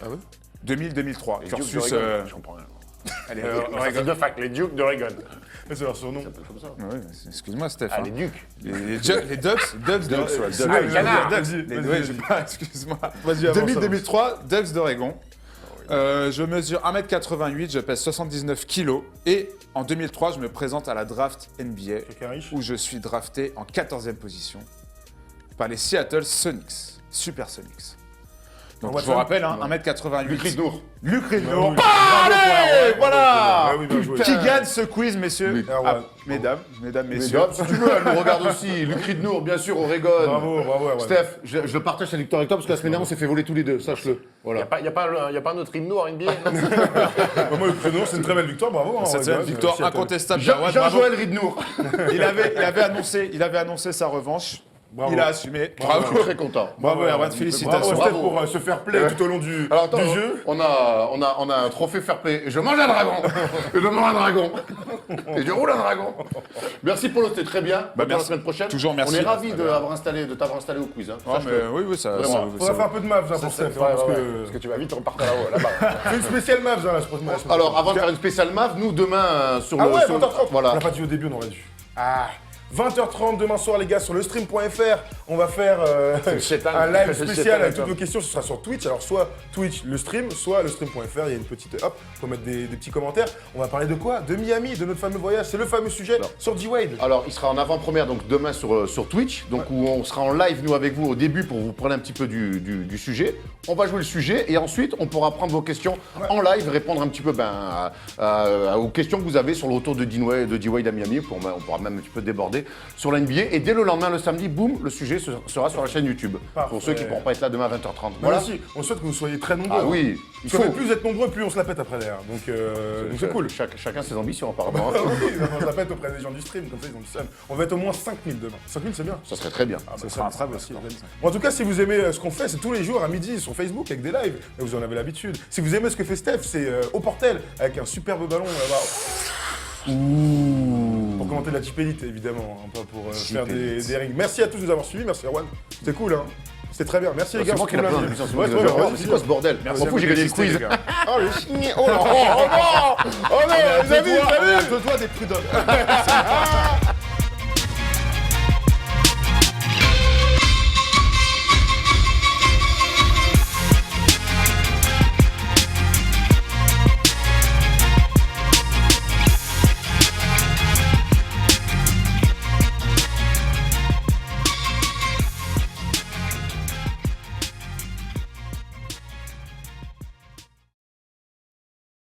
Speaker 2: Ah ouais?
Speaker 6: 2000-2003.
Speaker 3: Les
Speaker 6: Cursus.
Speaker 3: Duke d'Oregon. Je comprends rien.
Speaker 6: Allez,
Speaker 3: Oregon de fac, les Duke d'Oregon.
Speaker 2: C'est leur surnom.
Speaker 6: Ouais, excuse-moi, Steph.
Speaker 3: Ah,
Speaker 6: hein.
Speaker 3: les Ducs.
Speaker 6: Les Ducks
Speaker 1: ouais, Ducks.
Speaker 3: Ah, les canards.
Speaker 6: Ouais, j'ai pas, excuse-moi.
Speaker 2: Vas-y, avance,
Speaker 6: 2000-2003, Ducks d'Oregon. Je mesure 1m88, je pèse 79 kg et en 2003, je me présente à la draft NBA
Speaker 2: Quelqu'un riche?
Speaker 6: où je suis drafté en 14e position par les Seattle Sonics, Super Sonics. Donc je vous rappelle, hein, 1m88.
Speaker 1: Luc Ridnour.
Speaker 6: Luc Ridnour.
Speaker 2: Allez,
Speaker 6: voilà.
Speaker 2: Ah oui, bien joué.
Speaker 6: Qui gagne ce quiz, messieurs?
Speaker 1: Luc.
Speaker 6: Ah, mesdames, messieurs.
Speaker 1: Mais si tu veux, elle nous regarde aussi. Luc Ridnour, bien sûr, Oregon.
Speaker 2: Bravo, Erwan.
Speaker 1: Steph, je le partage avec Victor et toi parce que la semaine dernière, on s'est fait voler tous les deux, sache-le. Voilà.
Speaker 3: Y'a pas un autre hymne en NBA?
Speaker 2: Moi, le prénom, c'est une très belle victoire, bravo. hein,
Speaker 6: C'est
Speaker 2: Erwan.
Speaker 6: une victoire
Speaker 2: Seattle.
Speaker 6: incontestable d'Arwan, bravo.
Speaker 1: Jean-Joël Ridnour.
Speaker 6: Il avait annoncé sa revanche.
Speaker 2: Bravo.
Speaker 6: Il a assumé.
Speaker 1: Je
Speaker 6: Bravo.
Speaker 1: suis très content.
Speaker 6: Bravo, Erwan,
Speaker 2: Bravo,
Speaker 6: félicitations.
Speaker 2: Steph, pour se faire play tout au long du
Speaker 1: Alors attends,
Speaker 2: jeu.
Speaker 1: on a un trophée fair play. Je mange un dragon. Je mange un dragon. Et je roule un dragon. Merci Polo, c'était très bien. Bonne
Speaker 6: merci.
Speaker 1: la semaine prochaine.
Speaker 6: Toujours merci.
Speaker 1: On est ravis de t'avoir installé au quiz. Hein.
Speaker 6: Ah, mais oui, ça.
Speaker 1: Vraiment.
Speaker 6: ça-
Speaker 2: On va faire un peu de maths pour ça,
Speaker 3: Parce que tu vas vite repartir là-haut, là-bas.
Speaker 2: Fais une spéciale maths la semaine prochaine.
Speaker 1: Alors, avant de faire une spéciale MAV, nous demain sur
Speaker 2: Ah
Speaker 1: le.
Speaker 2: ouais,
Speaker 1: sur-
Speaker 2: 20h30.
Speaker 1: Voilà.
Speaker 2: On l'a pas dit au début, on aurait dû. Ah 20h30 demain soir les gars sur le stream.fr, on va faire
Speaker 3: le chétan.
Speaker 2: un live
Speaker 3: Le
Speaker 2: spécial
Speaker 3: chétan,
Speaker 2: avec
Speaker 3: toi.
Speaker 2: toutes vos questions, ce sera sur Twitch, alors soit Twitch le stream, soit le stream.fr, il y a une petite hop, faut mettre des petits commentaires. On va parler de quoi? De Miami, de notre fameux voyage, c'est le fameux sujet sur D-Wade.
Speaker 1: Alors, il sera en avant-première donc demain sur Twitch, donc où on sera en live nous avec vous au début pour vous prendre un petit peu du sujet. On va jouer le sujet et ensuite on pourra prendre vos questions en live, répondre un petit peu aux questions que vous avez sur le retour de D-Wade à Miami. On pourra même un petit peu déborder sur la NBA et dès le lendemain, le samedi, boum, le sujet sera sur la chaîne YouTube.
Speaker 2: Parfait.
Speaker 1: Pour ceux qui ne pourront pas être là demain à 20h30.
Speaker 2: Voilà.
Speaker 1: Voilà.
Speaker 2: Aussi, on souhaite que vous soyez très nombreux.
Speaker 1: Ah oui, il
Speaker 2: Parce que
Speaker 1: faut.
Speaker 2: plus vous êtes nombreux, plus on se la pète après derrière. Donc c'est cool.
Speaker 1: Chacun ses ambitions apparemment.
Speaker 2: Oui, on se la pète auprès des gens du stream, comme ça ils ont du seum. On va être au moins 5000 demain. 5000 c'est bien.
Speaker 1: Ça serait très bien.
Speaker 6: Ça sera un très beau style.
Speaker 2: Bon, en tout cas, si vous aimez ce qu'on fait, c'est tous les jours à midi sur Facebook avec des lives. Et vous en avez l'habitude. Si vous aimez ce que fait Steph, c'est au Portel avec un superbe ballon là-bas. Pour commenter la Jeep Elite, évidemment, hein, pas pour faire des rings. Merci à tous de nous avoir suivis. Merci Erwan. C'était cool, hein. C'était très bien. Merci les gars.
Speaker 1: C'est moi qui ai la
Speaker 2: surtout
Speaker 1: plein
Speaker 2: lundi.
Speaker 1: d'ambition.
Speaker 2: Ouais, c'est vrai,
Speaker 1: C'est quoi ce bordel?
Speaker 6: Merci
Speaker 1: On
Speaker 6: à
Speaker 1: fout,
Speaker 6: vous
Speaker 1: j'ai gagné le
Speaker 6: d'assister,
Speaker 1: quiz.
Speaker 6: les gars.
Speaker 2: Oh le chigné. Oh non. Oh non. Oh non. Les amis, salut.
Speaker 6: Deux doigts des prud'hommes.